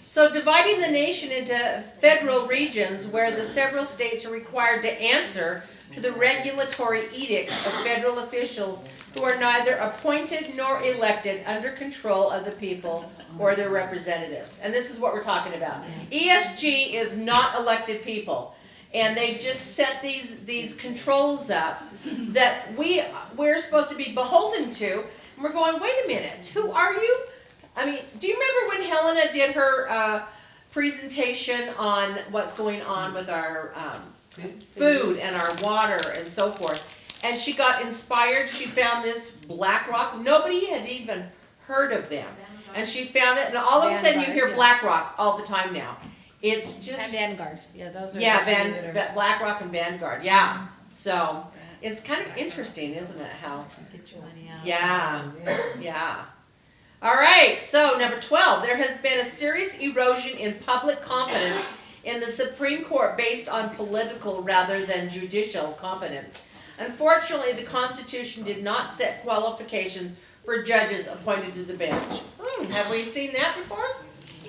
So dividing the nation into federal regions where the several states are required to answer to the regulatory edicts of federal officials who are neither appointed nor elected under control of the people or their representatives. And this is what we're talking about. ESG is not elected people. And they've just set these controls up that we're supposed to be beholden to. And we're going, wait a minute, who are you? I mean, do you remember when Helena did her presentation on what's going on with our food and our water and so forth? And she got inspired. She found this Black Rock. Nobody had even heard of them. And she found it, and all of a sudden you hear Black Rock all the time now. It's just... And Vanguard, yeah, those are... Yeah, Black Rock and Vanguard, yeah. So, it's kind of interesting, isn't it, how... Get your money out. Yeah, yeah. All right, so number 12, there has been a serious erosion in public confidence in the Supreme Court based on political rather than judicial competence. Unfortunately, the Constitution did not set qualifications for judges appointed to the bench. Have we seen that before?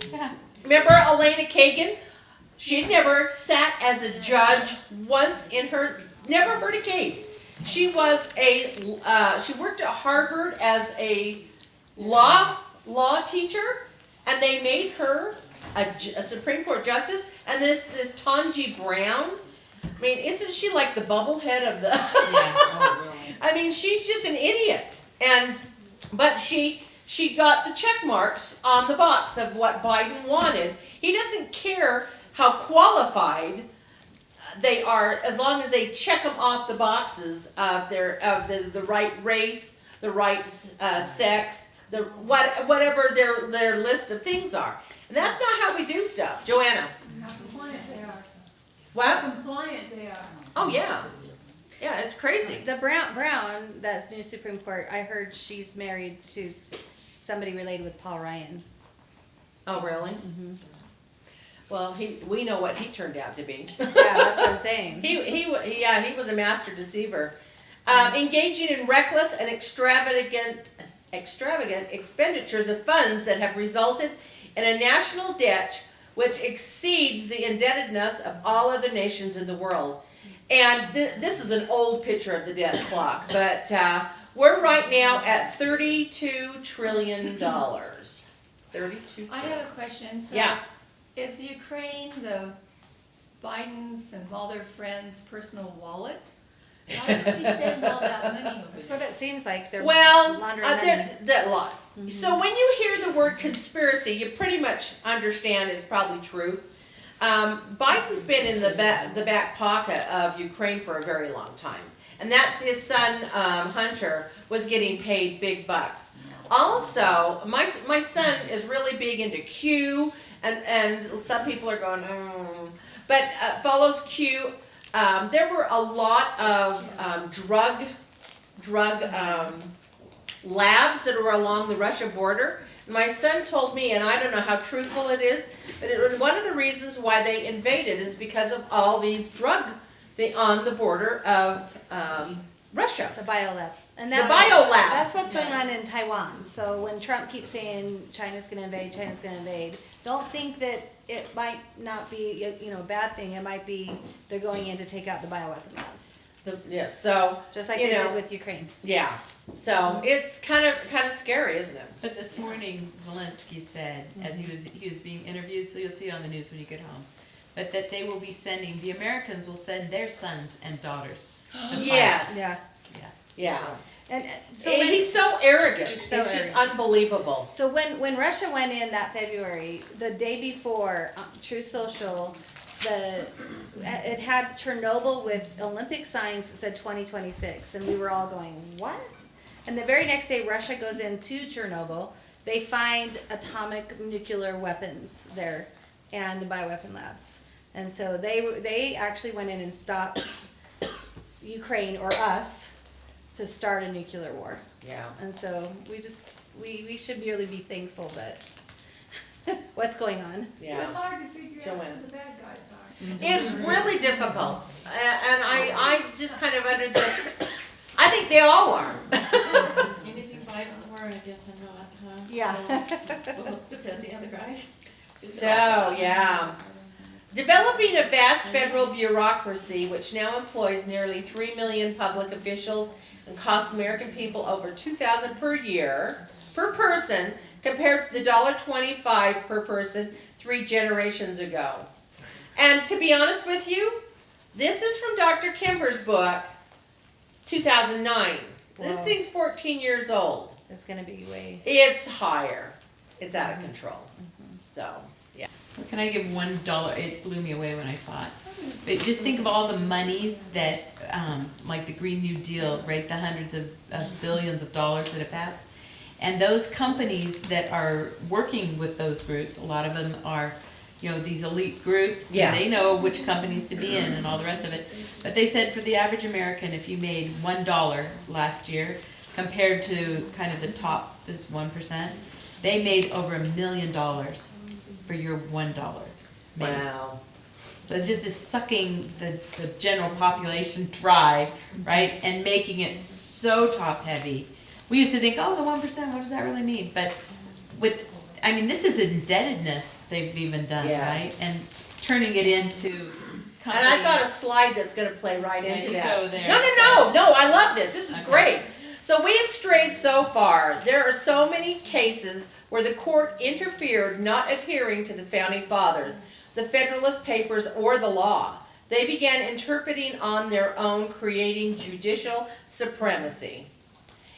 Yeah. Remember Elena Kagan? She'd never sat as a judge once in her, never heard a case. She was she worked at Harvard as a law teacher, and they made her a Supreme Court justice. And this Tonji Brown, I mean, isn't she like the bubblehead of the? Yeah. Oh, really? I mean, she's just an idiot. But she got the check marks on the box of what Biden wanted. He doesn't care how qualified they are, as long as they check them off the boxes of the right race, the right sex, whatever their list of things are. And that's not how we do stuff. Joanna. How compliant they are. What? How compliant they are. Oh yeah. Yeah, it's crazy. The Brown, that's new Supreme Court, I heard she's married to somebody related with Paul Ryan. Oh really? Mm-hmm. Well, we know what he turned out to be. Yeah, that's what I'm saying. He was a master deceiver, engaging in reckless and extravagant expenditures of funds that have resulted in a national debt which exceeds the indebtedness of all other nations in the world. And this is an old picture of the debt clock, but we're right now at $32 trillion. 32. I have a question. So Yeah. Is the Ukraine the Biden's and all their friends' personal wallet? How did we send all that money over That's there? what it seems like. They're Well, laundering money. that lot. So when you hear the word conspiracy, you pretty much understand it's probably truth. Biden's been in the back pocket of Ukraine for a very long time, and that's his son Hunter was getting paid big bucks. Also, my son is really big into Q, and some people are going, but follows Q. There were a lot of drug labs that were along the Russia border. My son told me, and I don't know how truthful it is, but one of the reasons why they invaded is because of all these drug on the border of Russia. The biolabs. And The that's biolabs. That's what's going on in Taiwan. So when Trump keeps saying China's going to invade, don't think that it might not be a bad thing. It might be they're going in to take out the bioweapon labs. So Just like they did with Ukraine. Yeah. So it's kind of scary, isn't it? But this morning, Zelensky said, as he was being interviewed, so you'll see it on the news when you get home, but that they will be sending, the Americans will send their sons and daughters to fight. Yes. Yeah. Yeah. And so And he's so arrogant. He's so it's just arrogant. unbelievable. So when Russia went in that February, the day before, True Social, it had Chernobyl with Olympic signs that said 2026, and we were all going, what? And the very next day, Russia goes into Chernobyl. They find atomic nuclear weapons there and the bioweapon labs. And so they actually went in and stopped Ukraine or us to start a nuclear war. Yeah. And so we should really be thankful that what's going on. Yeah. It's hard to figure out Joanne. who the bad guys are. It's really difficult, and I just kind of under the, I think they all are. Anything Biden's word, I guess I'm not, huh? Yeah. So, we'll defend the other guy. So, yeah. Developing a vast federal bureaucracy which now employs nearly 3 million public officials and costs American people over $2,000 per year, per person, compared to the $1.25 per person 3 generations ago. And to be honest with you, this is from Dr. Kimber's book, 2009. This Whoa. thing's 14 years old. It's gonna be way. It's higher. It's out of control. So, yeah. Can I give $1? It blew me away when I saw it. But just think of all the monies that, like the Green New Deal, right? The hundreds of billions of dollars that have passed. And those companies that are working with those groups, a lot of them are, these elite groups. Yeah. And they know which companies to be in and all the rest of it. But they said for the average American, if you made $1 last year, compared to kind of the top, this 1%, they made over $1 million for your $1. made. Wow. So it just is sucking the general population dry, right? And making it so top heavy. We used to think, oh, the 1%, what does that really mean? But this is indebtedness they've even done, Yes. right? And turning it into companies. And I've got a slide that's going to play right Yeah, into you that. go there. No, I love this. This is Okay. great. So we have strayed so far. There are so many cases where the court interfered, not adhering to the Founding Fathers, the Federalist Papers, or the law. They began interpreting on their own, creating judicial supremacy.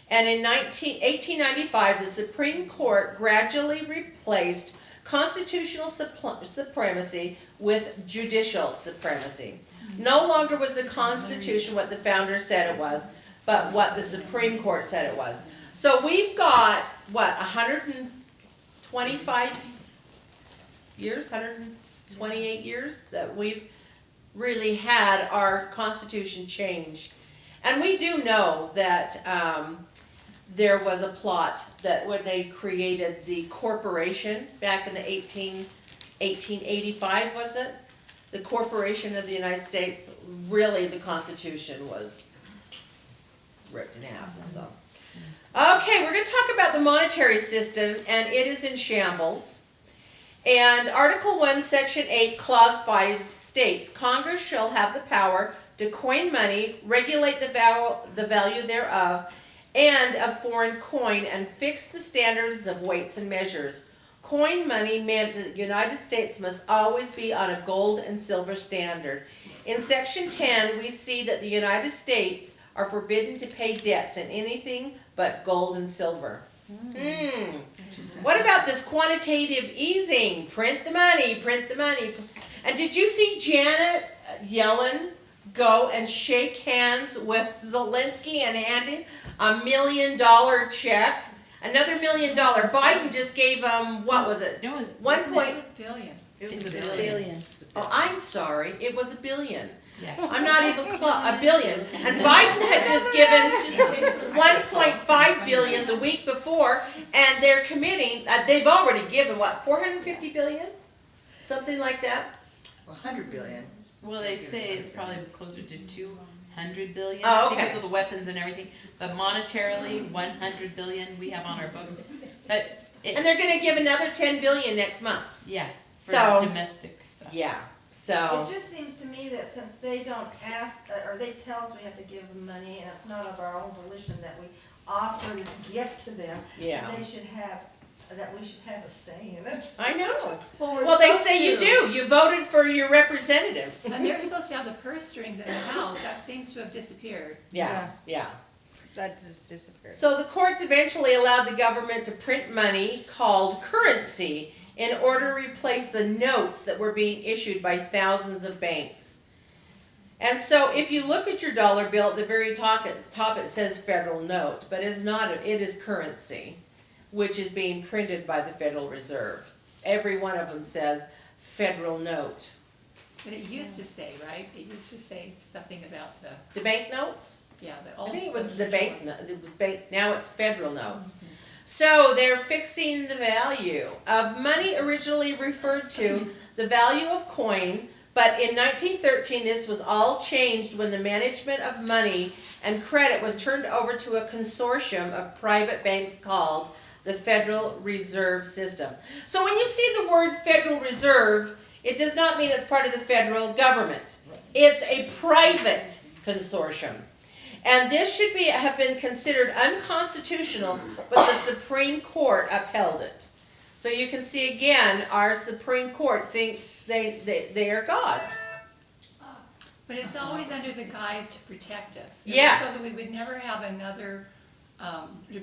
And in 1895, the Supreme Court gradually replaced constitutional supremacy with judicial supremacy. No longer was the Constitution what the founders said it was, but what the Supreme Court said it was. So we've got, 125 years, 128 years that we've really had our Constitution changed. And we do know that there was a plot that when they created the corporation back in the 1885, was it? The Corporation of the United States, really the Constitution was ripped in half, so. Okay, we're going to talk about the monetary system, and it is in shambles. And Article 1, Section 8, Clause 5 states, Congress shall have the power to coin money, regulate the value thereof, and of foreign coin, and fix the standards of weights and measures. Coin money meant that the United States must always be on a gold and silver standard. In Section 10, we see that the United States are forbidden to pay debts in anything but gold and silver. What about this quantitative easing? Print the money, print the money. And did you see Janet Yellen go and shake hands with Zelensky and hand him $1 million check? Another $1 million. Biden just gave him, what was it? It was It was billion. a Billion. Oh, I'm sorry. It was $1 billion. Yeah. I'm not even close. $1 billion. And Biden had just given 1.5 billion the week before, and they're committing. They've already given what, 450 billion, something like that. 100 billion. Well, they say it's probably closer to 200 billion Oh, okay. because of the weapons and everything. But monetarily, 100 billion we have on our books. But And they're going to give another 10 billion next month. yeah, for So domestic stuff. yeah. So It just seems to me that since they don't ask, or they tell us we have to give them money, and it's not of our own volition that we offer this gift to them, yeah, they should have, that we should have a say in it. I know. We're Well, they supposed say you to. do. You voted for your representative. And they're supposed to have the purse strings in the house. That seems to have disappeared. Yeah, yeah. That just disappeared. So the courts eventually allowed the government to print money called currency in order to replace the notes that were being issued by thousands of banks. And so if you look at your dollar bill, at the very top it says federal note, but it's not, it is currency, which is being printed by the Federal Reserve. Every one of them says federal note. But it used to say, right? It used to say something about The banknotes? the I old. think it was the bank, now it's federal notes. Mm-hmm. So they're fixing the value of money originally referred to the value of coin, but in 1913 this was all changed when the management of money and credit was turned over to a consortium of private banks called the Federal Reserve System. So when you see the word Federal Reserve, it does not mean it's part of the federal government. It's a private consortium. And this should have been considered unconstitutional, but the Supreme Court upheld it. So you can see again, our Supreme Court thinks they are gods. But it's always under the guise to protect us. Yes. So that we would never have another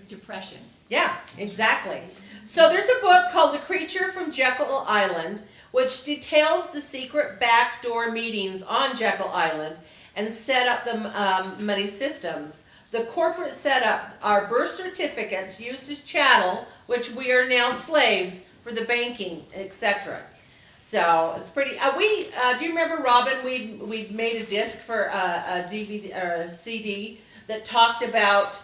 depression. Yeah, exactly. So there's a book called The Creature from Jekyll Island, which details the secret backdoor meetings on Jekyll Island and set up the money systems. The corporate setup our birth certificates used as chattel, which we are now slaves for the banking, etc. So it's pretty. Do you remember, Robin? We made a disc for a DVD or a CD that talked about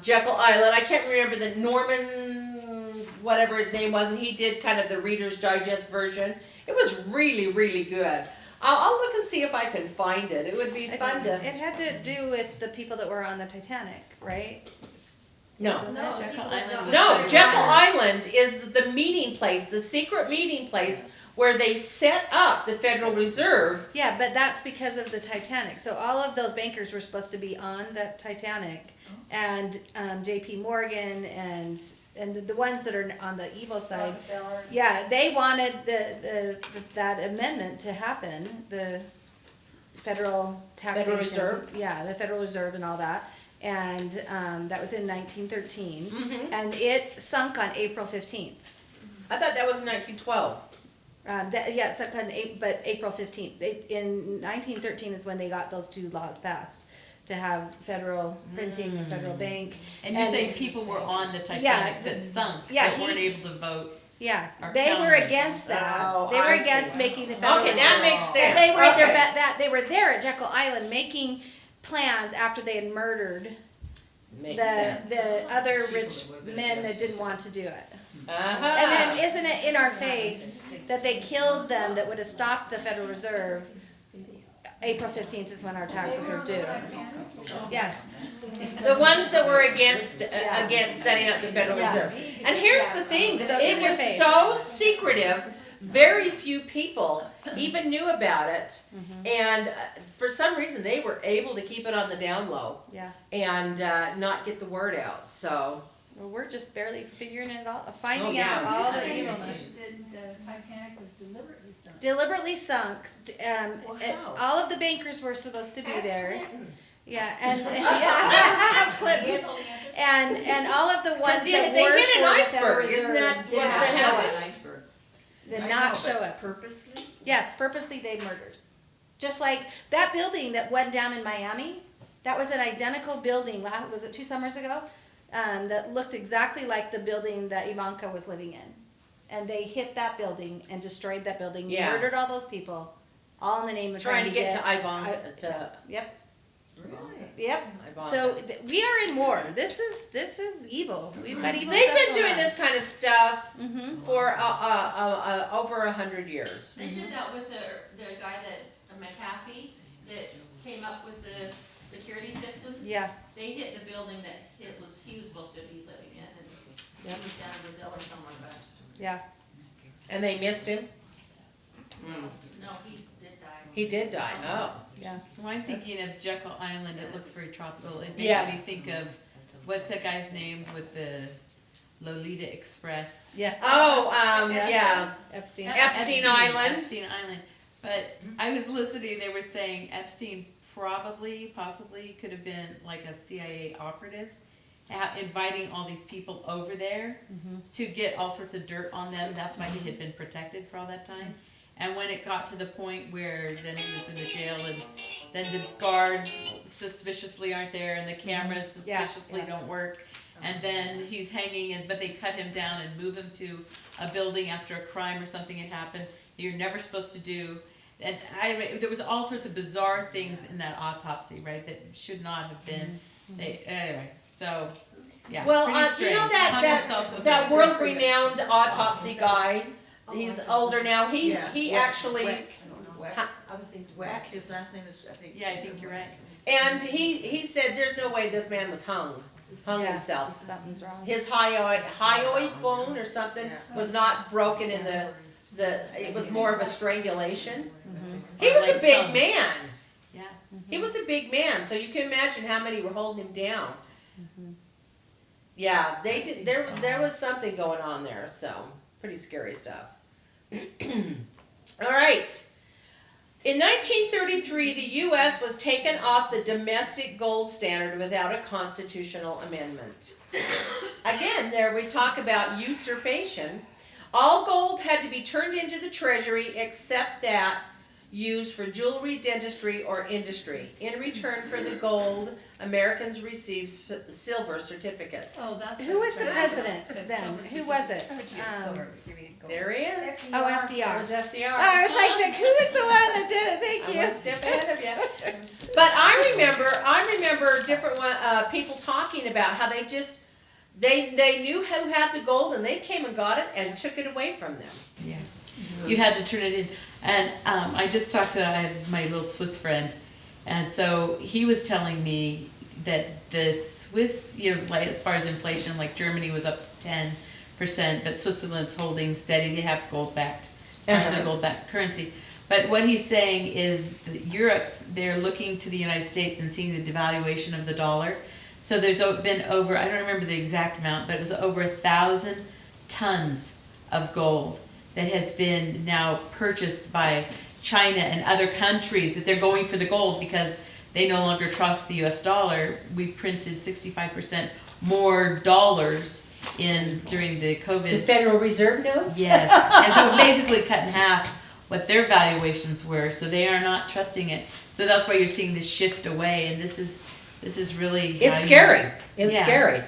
Jekyll Island. I can't remember the Norman, whatever his name was, and he did kind of the Reader's Digest version. It was really, really good. I'll look and see if I can find it. It would be fun to. It had to do with the people that were on the Titanic, right? No. Isn't it? Jekyll Island was No, very Jekyll modern. Island is the meeting place, the secret meeting place where they set up the Federal Reserve. Yeah, but that's because of the Titanic. So all of those bankers were supposed to be on the Titanic, and J.P. Morgan and the ones that are on the evil side. Yeah, they wanted that amendment to happen, the federal taxation. Federal Reserve? Yeah, the Federal Reserve and all that. And that was in 1913. Mhm. And it sunk on April 15th. I thought that was 1912. Yeah, it sunk on April 15th. In 1913 is when they got those two laws passed to have federal printing and federal bank. And you say people were on the Titanic Yeah, that sunk, yeah, that weren't able to vote. Yeah, Our they were calendar. against that. Oh, they were I see. against making the federal. Okay, that makes sense. And they were Okay. they were there at Jekyll Island making plans after they had murdered Makes sense. the other rich men that didn't want to do it. Uh-huh. And then isn't it in our face that they killed them that would have stopped the Federal Reserve? April 15th is when our taxes are due. Yes. The ones that were against setting up the Federal Reserve. And here's the thing, So it in your was face. so secretive, very few people even knew about it. And for some reason, they were able to keep it on the down low Yeah. and not get the word out. So, Well, we're just barely figuring it out, finding Oh, yeah. out all the I evilness. understood the Titanic was deliberately sunk. Deliberately sunk. Well, how? All of the bankers were supposed to be there. Yeah, and and all of the ones they that hit were an for the iceberg, Federal isn't that Reserve what did not that show happened? up. Iceberg. Did not show up. Purposely? Yes, purposely they murdered. Just like that building that went down in Miami, that was an identical building. Was it 2 summers ago? That looked exactly like the building that Ivanka was living in, and they hit that building and destroyed that building. Yeah. Murdered all those people, all in the name of trying to get to Ivan. Yep. Really? Yep. Ivanka. So we are in war. This is evil. We've got evil. They've been doing this kind of stuff Mm-hmm. for over 100 years. They did that with the guy McAfee, that came up with the security systems. Yeah. They hit the building that he was supposed to be living in, and he was down in Brazil or somewhere, but Yeah. And they missed him? no, he did die. He did die, oh. Yeah. Well, I'm thinking of Jekyll Island, it looks very tropical. It makes Yes. me think of, what's that guy's name with the Lolita Express? Yeah. Oh, yeah. Epstein. Epstein Island. Epstein Island. But I was listening, they were saying Epstein possibly could have been like a CIA operative, inviting all these people over there to get all sorts of dirt on them. That's why he had been protected for all that time. And when it got to the point where then he was in the jail, and then the guards suspiciously aren't there, and the cameras suspiciously don't work, and then he's hanging, but they cut him down and move him to a building after a crime or something had happened you're never supposed to do. And there was all sorts of bizarre things in that autopsy, right, that should not have been, anyway, so, yeah. Well, pretty do you know strange. Hung himself that with that a- world-renowned autopsy guy? He's older now. He actually, I was thinking Whack, his last name is, I think. Yeah, I think you're right. and he said there's no way this man was hung Yeah, himself. Something's wrong. His hyoid bone or something was not broken in it was more of a strangulation. He was a Like big thumbs. man. Yeah. He was a big man, so you can imagine how many were holding him down. Yeah, they did. There was something going on there, so pretty scary stuff. All right. In 1933, the U.S. was taken off the domestic gold standard without a constitutional amendment. Again, there we talk about usurpation. All gold had to be turned into the treasury except that used for jewelry, dentistry, or industry. In return for the gold, Americans received silver certificates. Oh, that's. Who was the right. president Said then? silver Who was it? There he is. Oh, That FDR. was FDR. I was like, who was the one that did it? Thank I'm you. one step ahead of you. But I remember different people talking about how they knew who had the gold and they came and got it and took it away from them. Yeah, you had to turn it in. And I just talked to I have my little Swiss friend, and so he was telling me that the Swiss, like as far as inflation, like Germany was up to 10%, but Switzerland's holding steady. They have gold-backed, actually gold-backed currency. But what he's saying is that Europe, they're looking to the United States and seeing the devaluation of the dollar. So there's been over, I don't remember the exact amount, but it was over 1,000 tons of gold that has been now purchased by China and other countries, that they're going for the gold because they no longer trust the US dollar. We printed 65% more dollars during the COVID. The Federal Reserve notes? Yes, and so basically cut in half what their valuations were, so they are not trusting it. So that's why you're seeing this shift away, and this is really. It's scary. It's scary.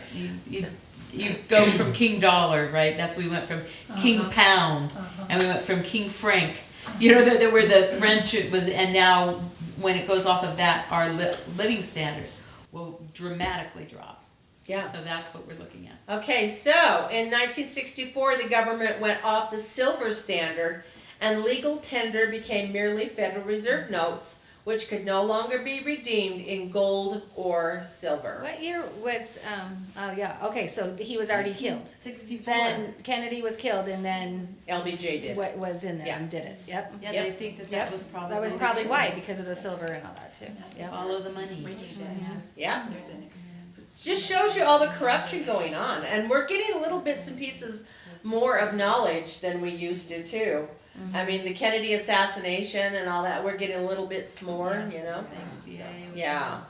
You go from King Dollar, right? That's we went from King Pound, and we went from King Franc. That where the French was, and now when it goes off of that, our living standard will dramatically drop. Yeah. So that's what we're looking at. Okay, so in 1964, the government went off the silver standard and legal tender became merely Federal Reserve notes, which could no longer be redeemed in gold or silver. What year was, okay, so he was already killed. 64. Then Kennedy was killed and then LBJ did. what was in there and did it, yep. Yeah, Yep. they think that Yep. was probably. That was probably why, because of the silver and all that too. Yep. Follow the money. Yeah. Just shows you all the corruption going on. And we're getting little bits and pieces more of knowledge than we used to too. I mean, the Kennedy assassination and all that, we're getting little bits more, Yeah.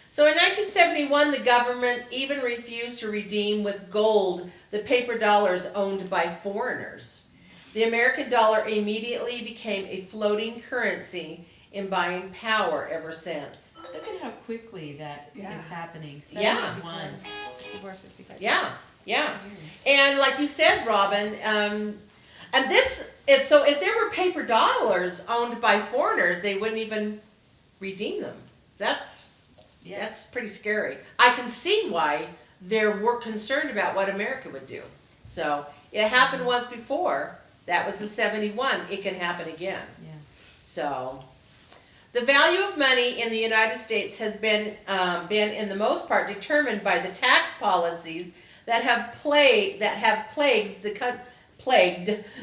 So in 1971, the government even refused to redeem with gold the paper dollars owned by foreigners. The American dollar immediately became a floating currency in buying power ever since. Look at how quickly that is happening. Yeah. 71. 64, 65. Yeah. And like you said, Robin, and if there were paper dollars owned by foreigners, they wouldn't even redeem them. That's pretty scary. I can see why they were concerned about what America would do. So it happened once before. That was in 71. It can happen again. Yeah. So the value of money in the United States has been in the most part determined by the tax policies that have plagued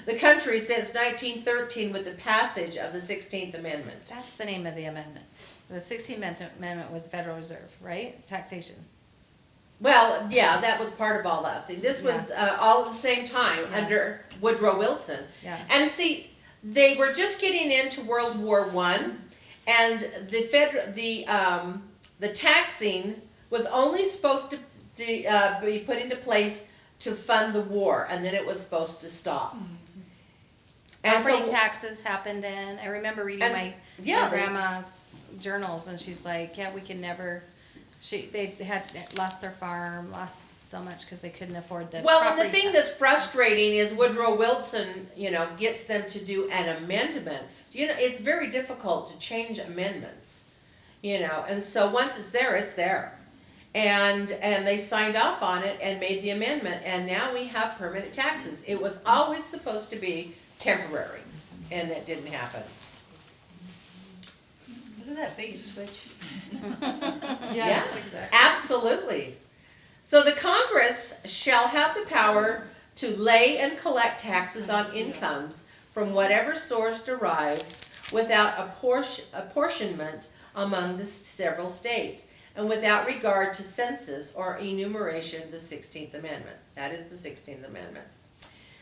the country since 1913 with the passage of the 16th Amendment. That's the name of the amendment. The 16th Amendment was Federal Reserve, right? Taxation. Well, yeah, that was part of all that thing. This was all at the same time under Woodrow Wilson. Yeah. And see, they were just getting into World War I, and the taxing was only supposed to be put into place to fund the war, and then it was supposed to stop. And Property so, taxes happened then. I remember reading my grandma's journals, and she's like, "Yeah, we can never." They had lost their farm, lost so much because they couldn't afford the Well, and the property thing tax. that's frustrating is Woodrow Wilson, gets them to do an amendment. It's very difficult to change amendments, and so once it's there, it's there. And they signed off on it and made the amendment, and now we have permanent taxes. It was always supposed to be temporary, and it didn't happen. Wasn't that bait and switch? Yes, exactly. Absolutely. So the Congress shall have the power to lay and collect taxes on incomes from whatever source derived without apportionment among the several states and without regard to census or enumeration, the 16th Amendment. That is the 16th Amendment.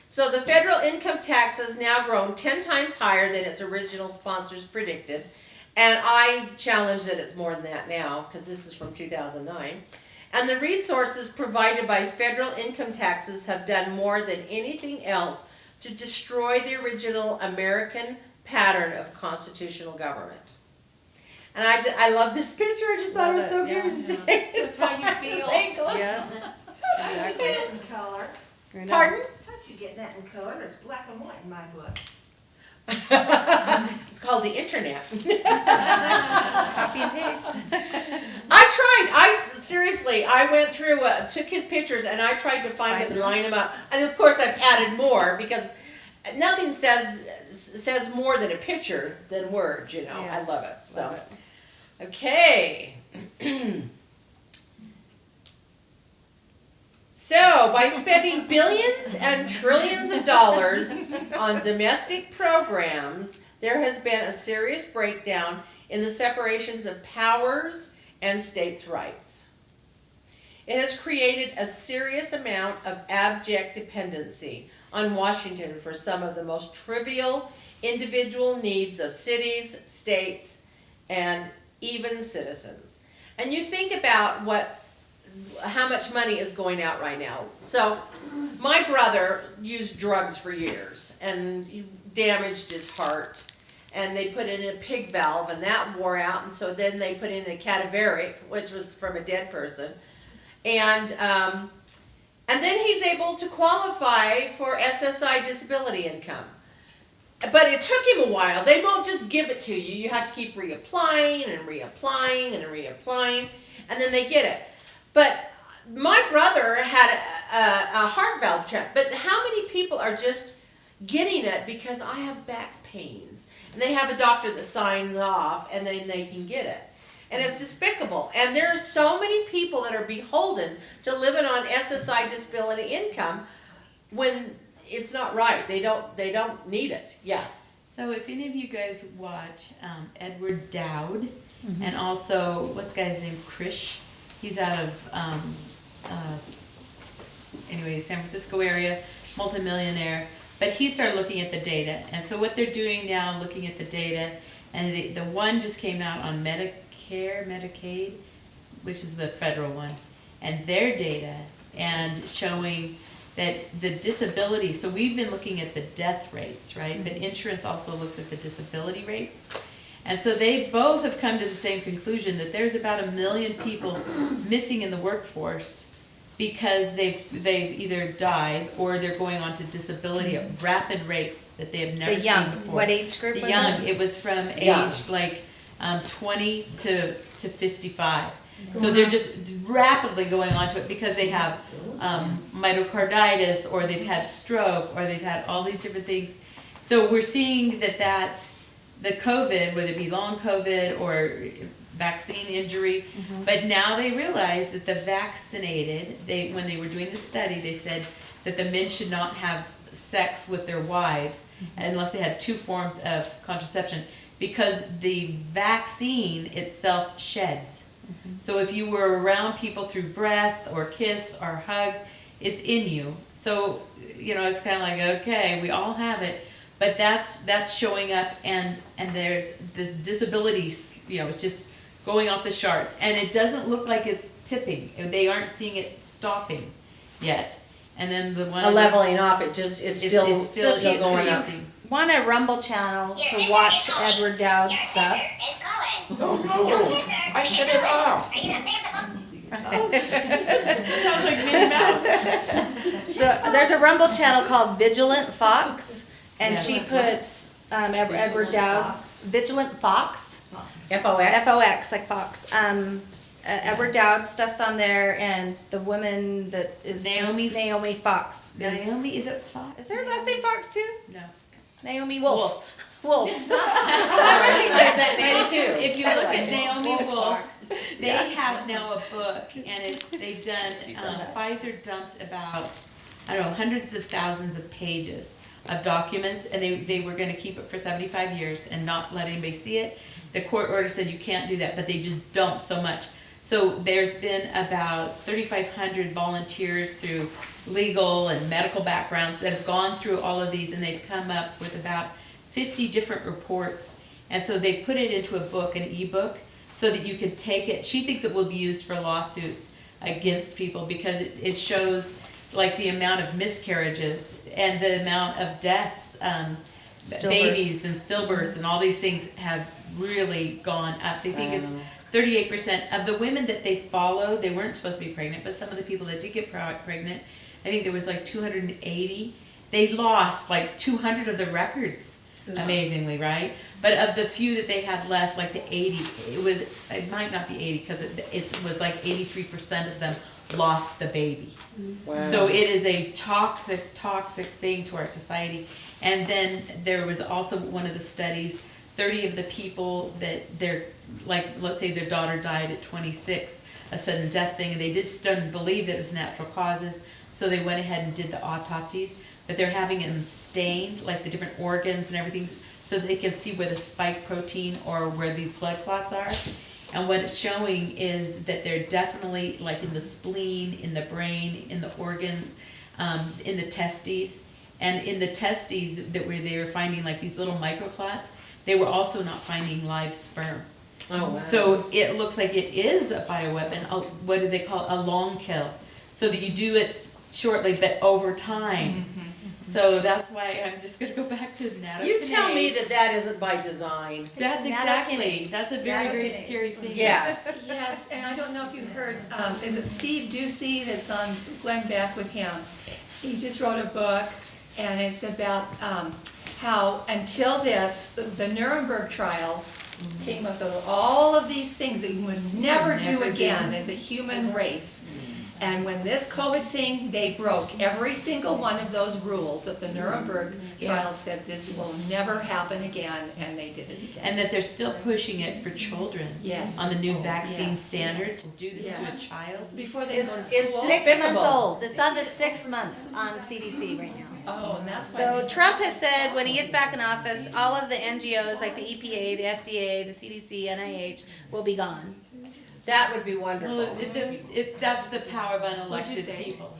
So the federal income tax has now grown 10 times higher than its original sponsors predicted. And I challenge that it's more than that now, because this is from 2009. And the resources provided by federal income taxes have done more than anything else to destroy the original American pattern of constitutional government. And I love this picture. I just thought it was so cute. That's how you feel. Yeah, How'd you get it in color? Pardon? How'd you get that in color? It's black and white in my book. It's called the internet. copy and paste. Seriously, I went through, took his pictures and I tried to find them and line them up. And of course I've added more because nothing says more than a picture than words, Yeah. I love it. So, Love it. okay. So, by spending billions and trillions of dollars on domestic programs, there has been a serious breakdown in the separations of powers and states' rights. It has created a serious amount of abject dependency on Washington for some of the most trivial individual needs of cities, states, and even citizens. And you think about how much money is going out right now. So my brother used drugs for years and he damaged his heart, and they put in a pig valve and that wore out, and so then they put in a cadaveric, which was from a dead person, and then he's able to qualify for SSI disability income. But it took him a while. They won't just give it to you. You have to keep reapplying and reapplying and reapplying, and then they get it. But my brother had a heart valve trap. But how many people are just getting it because I have back pains? And they have a doctor that signs off and then they can get it. And it's despicable. And there are so many people that are beholden to living on SSI disability income when it's not right. They don't need it. Yeah. So if any of you guys watch Edward Dowd, and also, what's the guy's name, Krish? He's out of, San Francisco area, multimillionaire. But he started looking at the data. And so what they're doing now, looking at the data, and the one just came out on Medicaid, which is the federal one, and their data, and showing that the disability, so we've been looking at the death rates, right? But insurance also looks at the disability rates. And so they both have come to the same conclusion, that there's about 1 million people missing in the workforce because they've either died or they're going on to disability at rapid rates that they have never seen before. What age group was The young, it? it was from Young. age like 20 to 55. So they're just rapidly going on to it because they have myocarditis, or they've had stroke, or they've had all these different things. So we're seeing that the COVID, whether it be long COVID or vaccine injury, but now they realize that the vaccinated, when they were doing the study, they said that the men should not have sex with their wives unless they had 2 forms of contraception, because the vaccine itself sheds. So if you were around people through breath or kiss or hug, it's in you. So, it's kind of like, okay, we all have it, but that's showing up, and there's this disability, it's just going off the charts, and it doesn't look like it's tipping. They aren't seeing it stopping yet. And then the one Leveling off, it just is still going up. increasing. Want a Rumble channel to watch Edward Dowd's stuff? I shut it off. Sounds like Minnie Mouse. So there's a Rumble channel called Vigilant Fox, and Yes. she puts Edward Dowd's Vigilant Fox. FOX? FOX, like Fox. Edward Dowd stuff's on there, and the woman that is Naomi- Naomi Fox. Naomi, is it Fox? Is her last name Fox too? No. Naomi Wolf. Wolf. I recognize that name too. If you look at Naomi Wolf, they have now a book, and they've done, Pfizer dumped about, I don't know, hundreds of thousands of pages of documents, and they were gonna keep it for 75 years and not let anybody see it. The court order said you can't do that, but they just dumped so much. So there's been about 3,500 volunteers through legal and medical backgrounds that have gone through all of these, and they've come up with about 50 different reports. And so they put it into a book, an ebook, so that you could take it. She thinks it will be used for lawsuits against people because it shows like the amount of miscarriages and the amount of deaths, babies and stillbirths and all these things have really gone up. They think it's 38% of the women that they follow. They weren't supposed to be pregnant, but some of the people that did get pregnant, I think there was like 280. They lost like 200 of the records. Amazingly, right? But of the few that they had left, like the 80, it might not be 80 because it was like 83% of them lost the baby. Wow. So it is a toxic thing to our society. And then there was also one of the studies, 30 of the people that they're, like, let's say their daughter died at 26, a sudden death thing, and they just didn't believe that it was natural causes, so they went ahead and did the autopsies. But they're having them stained, like the different organs and everything, so that they can see where the spike protein or where these blood clots are. And what it's showing is that they're definitely like in the spleen, in the brain, in the organs, in the testes. And in the testes they were finding like these little microclots, they were also not finding live sperm. Oh, wow. So it looks like it is a bioweapon, what do they call it? A long kill. So that you do it shortly, but over time. So that's why I'm just gonna go back to nattokinase. You tell me that isn't by design. That's exactly, that's a very, very Nattokinase. scary thing. Yes. Yes, and I don't know if you heard, is it Steve Ducey that's on Glenn Beck with him? He just wrote a book, and it's about how until this, the Nuremberg trials came up with all of these things that we would never do again as a human race. And when this COVID thing, they broke every single one of those rules that the Nuremberg trials said this will never happen again, and they did it again. And that they're still pushing it for children. Yes. On the new vaccine Yes. standard, to do this to a Yes. child. Before they It's- go to it's school. just- 6-month-old. It's on the 6th month on CDC right now. Oh, and that's why. So Trump has said when he gets back in office, all of the NGOs like the EPA, the FDA, the CDC, NIH will be gone. That would be Well, wonderful. that's the power of What'd you unelected say? people.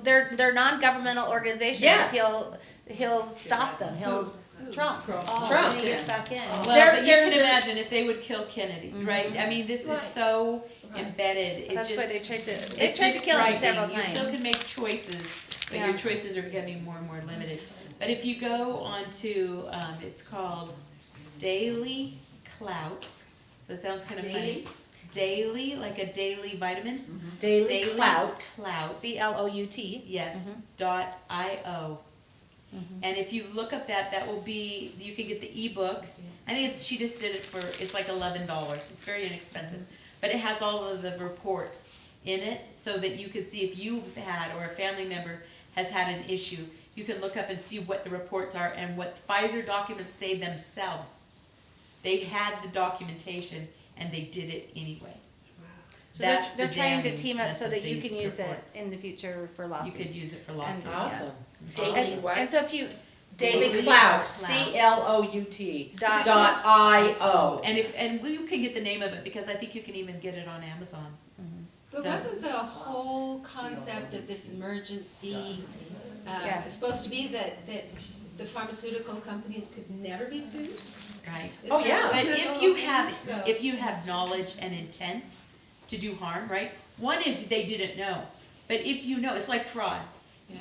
They're non-governmental organizations. Yes. He'll stop them. Trump. Oh, When he gets back in. Well, There- but you there's can a- imagine if they would kill Kennedy, right? I mean, this is Right. so Right. embedded, it That's just. why they tried to It's just kill him frightening. several You still times. can make choices, but Yeah. your choices are getting more and more limited. But if you go on to, it's called Daily Clout, so it sounds kind of funny. Daily, like a daily vitamin. Daily Clout. Clout. CLOUT. Yes, .io. And if you look up that will be, you can get the ebook. I think she just did it for, it's like $11. It's very inexpensive. But it has all of the reports in it so that you can see if you've had or a family member has had an issue. You can look up and see what the reports are and what Pfizer documents say themselves. They had the documentation and they did it anyway. So they're, That's they're the trying to damning team up mess so of that you these can use it reports. in the future for lawsuits. You could use it for lawsuits. Awesome. And, Daily what? and so if you Daily Daily Clout. Clout. CLOUT. Dot- .io. And you can get the name of it because I think you can even get it on Amazon. But So- wasn't the whole concept of this emergency, Yes. supposed to be that the pharmaceutical companies could never be sued? Right. Is Oh, that yeah. what But the if whole you thing have, is? So- if you have knowledge and intent to do harm, right? One is they didn't know, but if you know, it's like fraud.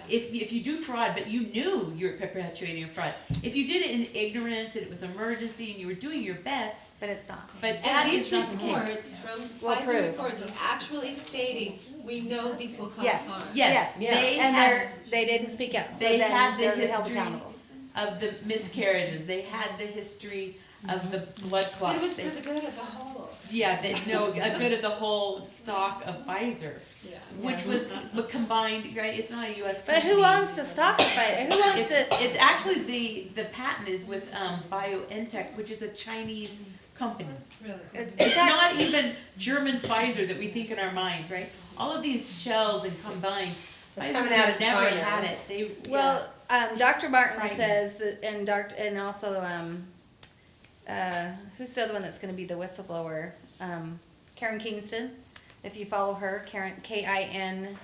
If you do fraud, but you knew you were perpetuating a fraud, if you did it in ignorance and it was an emergency and you were doing your best, But it's not. but that And is these not the case. reports from Will Pfizer prove. reports are actually stating, we know these will cause Yes. harm. Yes, Yeah. they And had, they didn't speak out, so they then had the they're held history accountable. of the miscarriages, they had the history of the blood But clots. it was They- for the good of the whole. Yeah, they know a good of the whole stock of Pfizer, Yeah. which was combined, right, it's not a US But company. who owns the stock fight? Who owns It's, the, it's actually the patent is with BioNTech, which is a Chinese company. Really. It's not even German Pfizer that we think in our minds, right? All of these shells and combined, Pfizer coming out of never China. had it. They well, Dr. Martin Frightening. says that, and also, who's the other one that's gonna be the whistleblower? Karen Kingston, if you follow her, Karen, Kinston,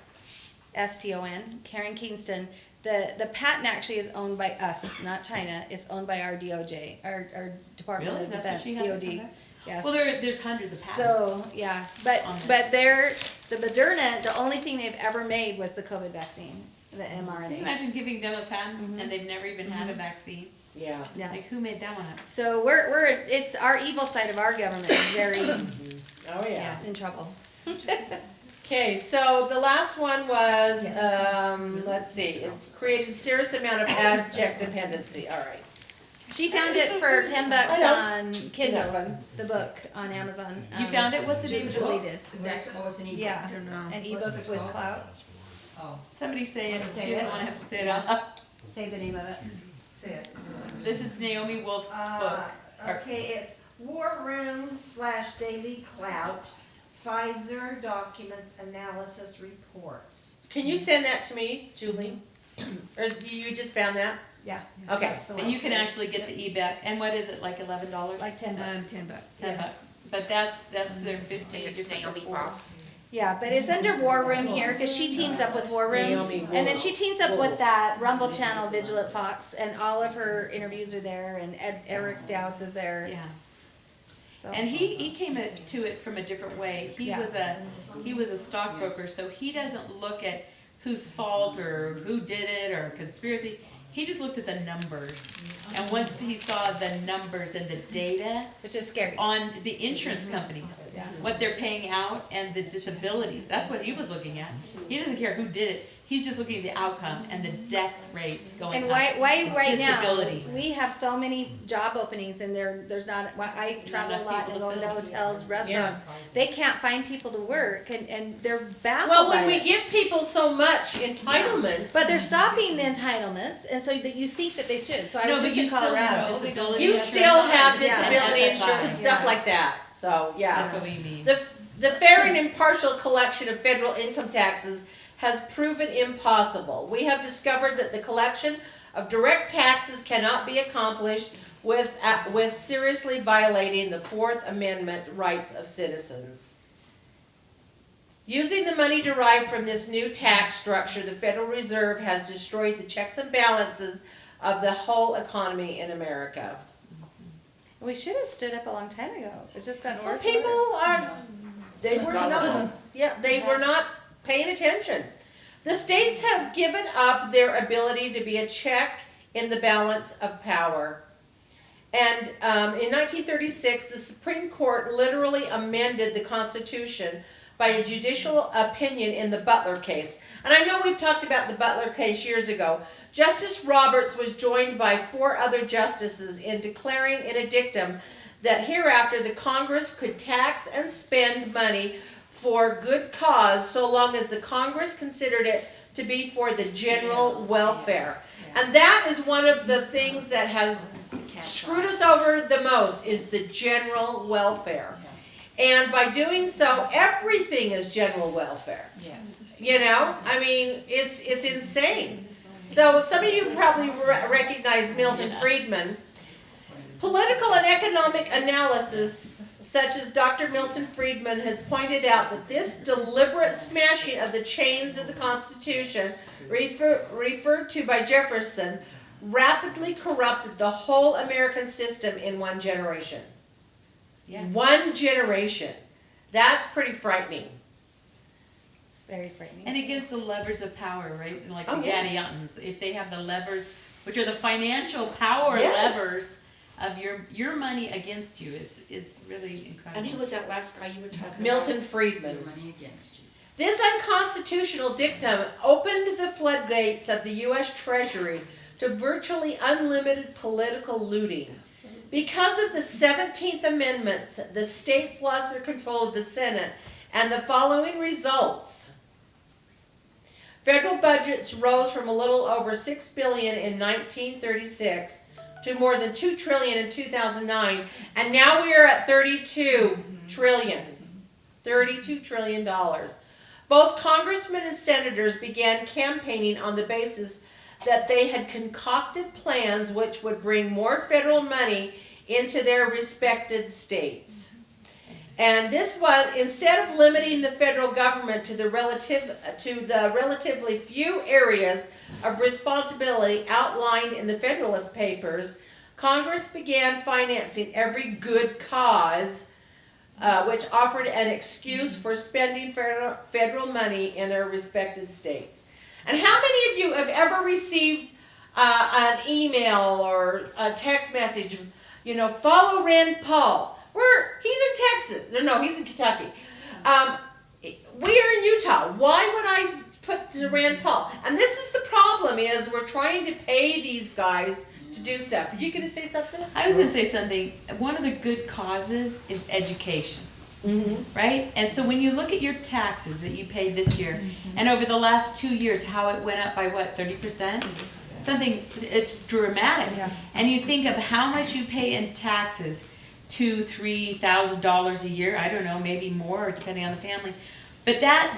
Karen Kingston, the patent actually is owned by us, not China, it's owned by our DOJ, our Department Really? of That's what Defense, she has to DOD. come back? Yes. Well, there's hundreds of patents. So, yeah, but, on this. but the Moderna, the only thing they've ever made was the COVID vaccine, the Can you mRNA. imagine giving them a patent and they've never even had a vaccine? Yeah. Yeah. Like, who made that one up? So it's our evil side of our government is very Oh, yeah. in trouble. Okay, so the last one was, Yes. let's see, it's created serious amount of abject dependency, all right. She found it for $10 I know. on Kindle, the book on Amazon. You found it? What's the name of the Julie book? did. Is that supposed to be? Yeah, an ebook with clout. Oh, Somebody say it, Say she doesn't it. wanna have to say it out loud. Say the name of it. say it. This is Naomi Wolf's book. Okay, it's War Room / Daily Clout, Pfizer Documents Analysis Reports. Can you send that to me, Julie? Or you just found that? Yeah. Okay. That's the But one. you can actually get the e-book, and what is it, like $11? Like $10. $10 yeah. bucks. But that's their 15 It's different Naomi reports. Boss. Yeah, but it's under War Room here, cause she teams up with War Room. Naomi And then Wolf. she teams up with that Rumble channel, Vigilant Fox, and all of her interviews are there, and Eric Dowds is there. Yeah. So. And he came to it from a different way. He Yeah. was a stockbroker, so he doesn't look at whose fault or who did it or conspiracy. He just looked at the numbers. And once he saw the numbers and the data Which is scary. on the insurance companies, Yeah. what they're paying out and the disabilities, that's what he was looking at. He doesn't care who did it. He's just looking at the outcome and the death rates going And up. why right now, Disability. we have so many job openings and there's not, I travel a enough lot people and to go into fill. hotels, restaurants. They can't find people to work and they're baffled Well, by when we it. give people so much entitlement, But they're stopping the entitlements and so that you think that they should. So I No, was but just you in still have Colorado. disability you insurance. still have Yeah. disability And insurance, SSI. stuff Yeah. like that, so, yeah. That's what we mean. The fair and impartial collection of federal income taxes has proven impossible. We have discovered that the collection of direct taxes cannot be accomplished with seriously violating the Fourth Amendment rights of citizens. Using the money derived from this new tax structure, the Federal Reserve has destroyed the checks and balances of the whole economy in America. We should have stood up a long time ago. It's just gotten Well, worse and people worse. are, they were not, they were not paying attention. The states have given up their ability to be a check in the balance of power. And in 1936, the Supreme Court literally amended the Constitution by a judicial opinion in the Butler case. And I know we've talked about the Butler case years ago. Justice Roberts was joined by 4 other justices in declaring in a dictum that hereafter the Congress could tax and spend money for good cause so long as the Congress considered it to be for the general welfare. And that is one of the things that has screwed us over the most, is the general welfare. And by doing so, everything is general welfare. Yes. You know, I mean, it's insane. So some of you probably recognize Milton Friedman. Political and economic analysis, such as Dr. Milton Friedman, has pointed out that this deliberate smashing of the chains of the Constitution, referred to by Jefferson, rapidly corrupted the whole American system in one generation. Yeah. One generation. That's pretty frightening. It's very frightening. And it gives the levers of power, right? Like Oh, the yeah. Gadiantons, if they have the levers, which are the financial power Yes. levers of your money against you is really incredible. And who was that last guy you were talking about? Milton Friedman. Your money against you. This unconstitutional dictum opened the floodgates of the U.S. Treasury to virtually unlimited political looting. Because of the 17th Amendment, the states lost their control of the Senate, and the following results. Federal budgets rose from a little over $6 billion in 1936 to more than $2 trillion in 2009, and now we are at $32 trillion. $32 trillion. Both congressmen and senators began campaigning on the basis that they had concocted plans which would bring more federal money into their respected states. And this was, instead of limiting the federal government to the relatively few areas of responsibility outlined in the Federalist Papers, Congress began financing every good cause which offered an excuse for spending federal money in their respected states. And how many of you have ever received an email or a text message, follow Rand Paul? He's in Texas. No, he's in Kentucky. We are in Utah. Why would I put to Rand Paul? And this is the problem, is we're trying to pay these guys to do stuff. Are you going to say something? I was going to say something. One of the good causes is education, right? And so when you look at your taxes that you paid this year, and over the last 2 years, how it went up by what, 30%? Something, it's dramatic. Yeah. And you think of how much you pay in taxes, $2,000-$3,000 a year. I don't know, maybe more, depending on the family. But that,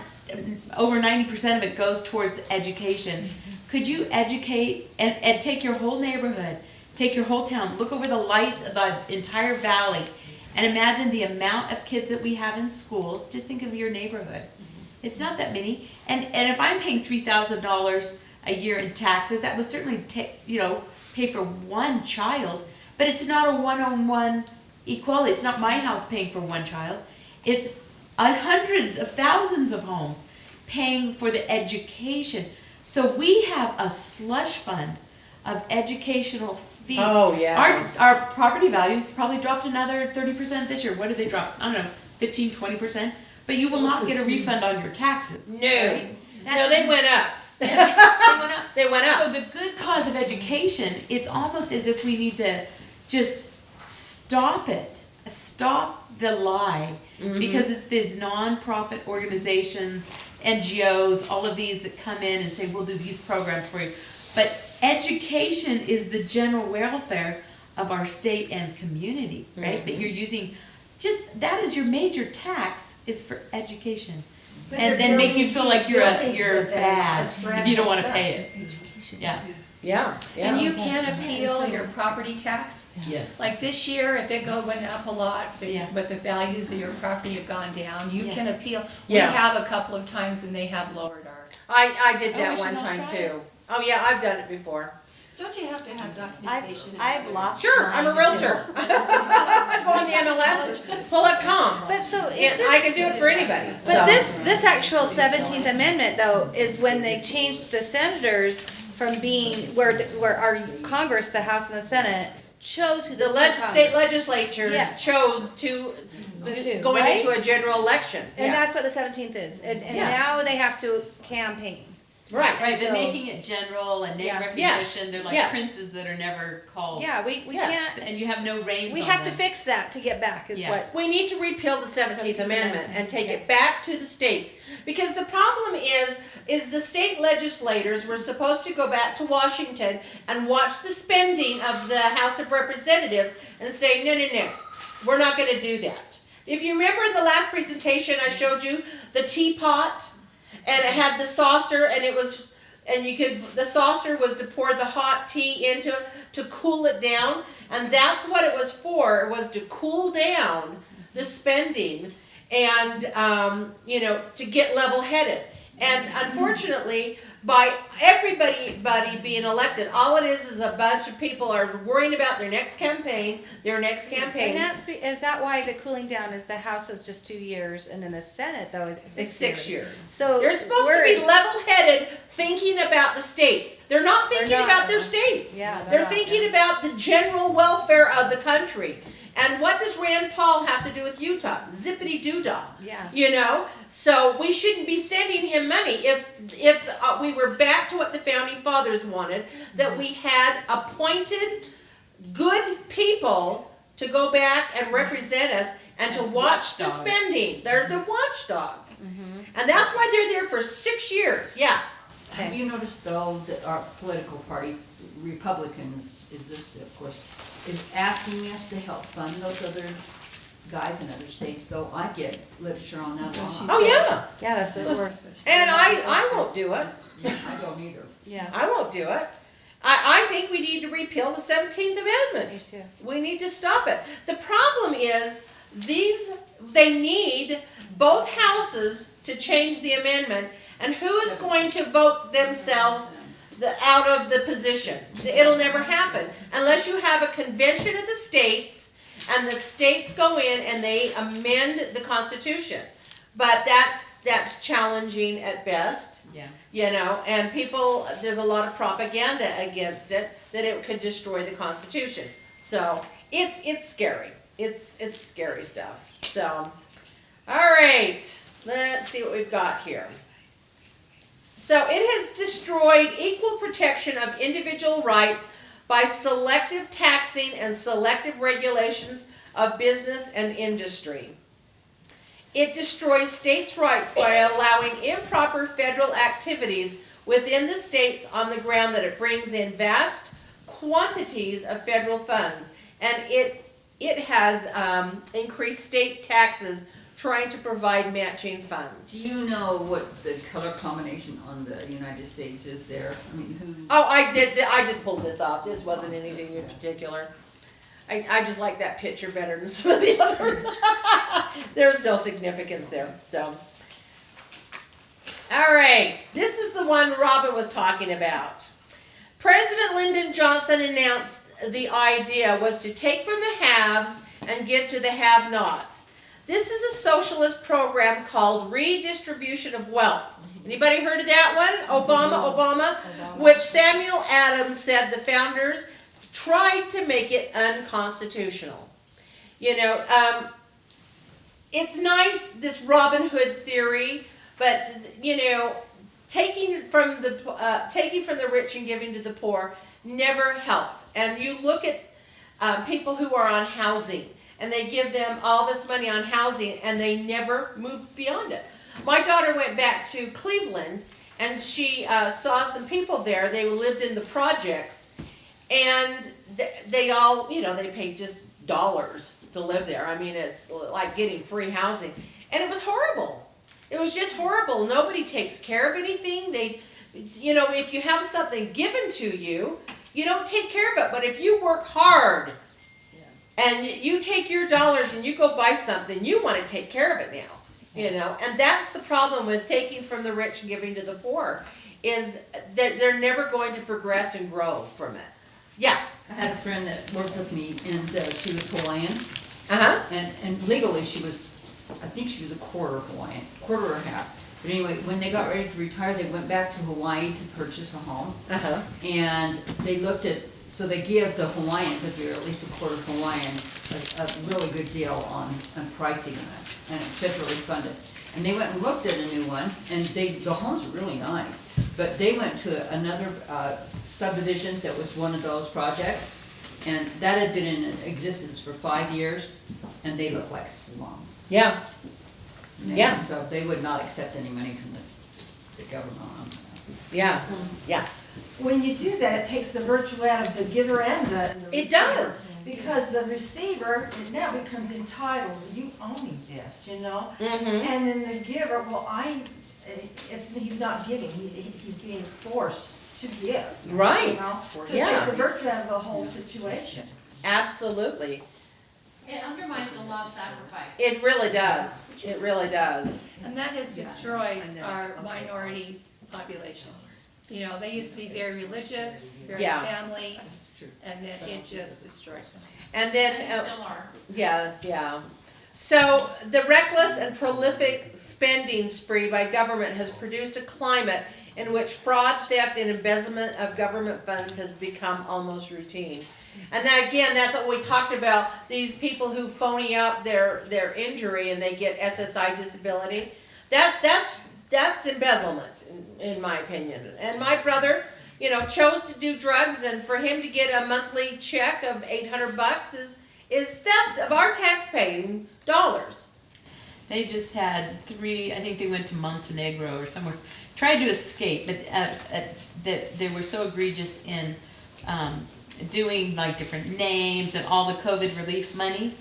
over 90% of it goes towards education. Could you educate and take your whole neighborhood, take your whole town, look over the lights of the entire valley, and imagine the amount of kids that we have in schools? Just think of your neighborhood. It's not that many. And if I'm paying $3,000 a year in taxes, that would certainly pay for one child, but it's not a one-on-one equality. It's not my house paying for one child. It's hundreds of thousands of homes paying for the education. So we have a slush fund of educational fees. Oh, yeah. Our property values probably dropped another 30% this year. What did they drop? I don't know, 15, 20%. But you will not get a refund on your taxes. No. Right? No, they went up. They went up. They went up. So the good cause of education, it's almost as if we need to just stop it. Stop the lie. Because it's these non-profit organizations, NGOs, all of these that come in and say, we'll do these programs for you. But education is the general welfare of our state and community, right? But you're using, that is your major tax, is for education. And then make you feel like you're bad if you don't want to pay it. Yeah. Yeah. And you can appeal your property tax. Yes. Like this year, if it went up a lot, Yeah. but the values of your property have gone down, you can appeal. We Yeah. have a couple of times and they have lowered our. I did Oh, that we should one all time try too. Oh yeah, I've done it before. Don't you have to have documentation? I've lost Sure, I'm a mine. realtor. Go on the MLS, pull up comps. But so is And this, I can do it for anybody. but So. this actual 17th Amendment though is when they changed the senators from being where our Congress, the House and the Senate chose who The two Congress. state legislatures Yes. chose to going right? into a general election. And Yeah. that's what the 17th is. And Yes. now they have to campaign. Right. Right, So- but making it general and name Yeah. recognition, they're like Yes. princes that are never called. Yeah, we Yes. can't, And you have no reins we on have to them. fix that to get back is Yeah. what. We need to repeal the 17th Amendment and take Yes. it back to the states. Because the problem is the state legislators were supposed to go back to Washington and watch the spending of the House of Representatives and say, no, we're not gonna do that. If you remember in the last presentation I showed you the teapot, and it had the saucer, and the saucer was to pour the hot tea into to cool it down, and that's what it was for. It was to cool down the spending and to get level-headed. And unfortunately, by everybody being elected. All it is a bunch of people are worrying about their next campaign, And is that why the cooling down is the House is just 2 years, and then the Senate though is It's 6 years. So They're supposed to be level-headed, thinking about the states. They're not thinking about their states. Yeah, They're thinking about the general welfare of the country. And what does Rand Paul have to do with Utah? Zippity-doo-dah. Yeah. You know? So we shouldn't be sending him money. If we were back to what the Founding Fathers wanted, that we had appointed good people to go back and represent us and to watch the spending. They're the watchdogs. And that's why they're there for 6 years. Yeah. Have you noticed though that our political parties, Republicans is this, of course, is asking us to help fund those other guys in other states, though I get literature on that. Oh, yeah. Yeah, that's the worst. And I won't do it. I don't either. Yeah. I won't do it. I think we need to repeal the 17th Amendment. Me too. We need to stop it. The problem is they need both houses to change the amendment, and who is going to vote themselves out of the position? It'll never happen unless you have a convention of the states and the states go in and they amend the Constitution. But that's challenging at best. Yeah. You know, and there's a lot of propaganda against it, that it could destroy the Constitution. So it's scary. It's scary stuff. So, all right, let's see what we've got here. So it has destroyed equal protection of individual rights by selective taxing and selective regulations of business and industry. It destroys states' rights by allowing improper federal activities within the states on the ground that it brings in vast quantities of federal funds. And it has increased state taxes trying to provide matching funds. Do you know what the color combination on the United States is there? I mean, who? Oh, I did. I just pulled this off. This wasn't anything in particular. I just like that picture better than some of the others. There's no significance there. So, all right, this is the one Robin was talking about. President Lyndon Johnson announced the idea was to take from the haves and give to the have-nots. This is a socialist program called redistribution of wealth. Anybody heard of that one? Obama. Which Samuel Adams said the founders tried to make it unconstitutional. You know, it's nice, this Robin Hood theory, but you know, taking from the rich and giving to the poor never helps. And you look at people who are on housing, and they give them all this money on housing, and they never move beyond it. My daughter went back to Cleveland, and she saw some people there. They lived in the projects, and they all, you know, they paid just dollars to live there. I mean, it's like getting free housing. And it was horrible. It was just horrible. Nobody takes care of anything. You know, if you have something given to you, you don't take care of it. But if you work hard and you take your dollars and you go buy something, you want to take care of it now. You know, and that's the problem with taking from the rich and giving to the poor, is that they're never going to progress and grow from it. Yeah. I had a friend that worked with me, and she was Hawaiian. Uh-huh. And legally she was, I think she was a quarter Hawaiian, quarter or half. But anyway, when they got ready to retire, they went back to Hawaii to purchase a home. Uh-huh. And they looked at, so they give the Hawaiians, if you're at least a quarter Hawaiian, a really good deal on pricing on it, and it's federally funded. And they went and looked at a new one, and the homes are really nice, but they went to another subdivision that was one of those projects, and that had been in existence for 5 years, and they looked like slums. Yeah. And Yeah. so they would not accept any money from the government on that. Yeah. Yeah. When you do that, it takes the virtue out of the giver and the It receiver. does. Because the receiver, it now becomes entitled, you owe me this, you know? Mm-hmm. And then the giver, well, he's not giving, he's being forced to give. Right. You know? So it Yeah. takes the virtue out of the whole situation. Absolutely. It undermines the law of sacrifice. It really does. It really does. And that has destroyed our minorities population. You know, they used to be very religious, very Yeah. family, That's true. and then it just destroyed them. And then, They still are. yeah. So the reckless and prolific spending spree by government has produced a climate in which fraud, theft, and embezzlement of government funds has become almost routine. And that, again, that's what we talked about, these people who phony out their injury and they get SSI disability. That's embezzlement, in my opinion. And my brother, you know, chose to do drugs, and for him to get a monthly check of $800 is theft of our taxpaying dollars. They just had 3, I think they went to Montenegro or somewhere, tried to escape, but that they were so egregious in doing like different names and all the COVID relief money,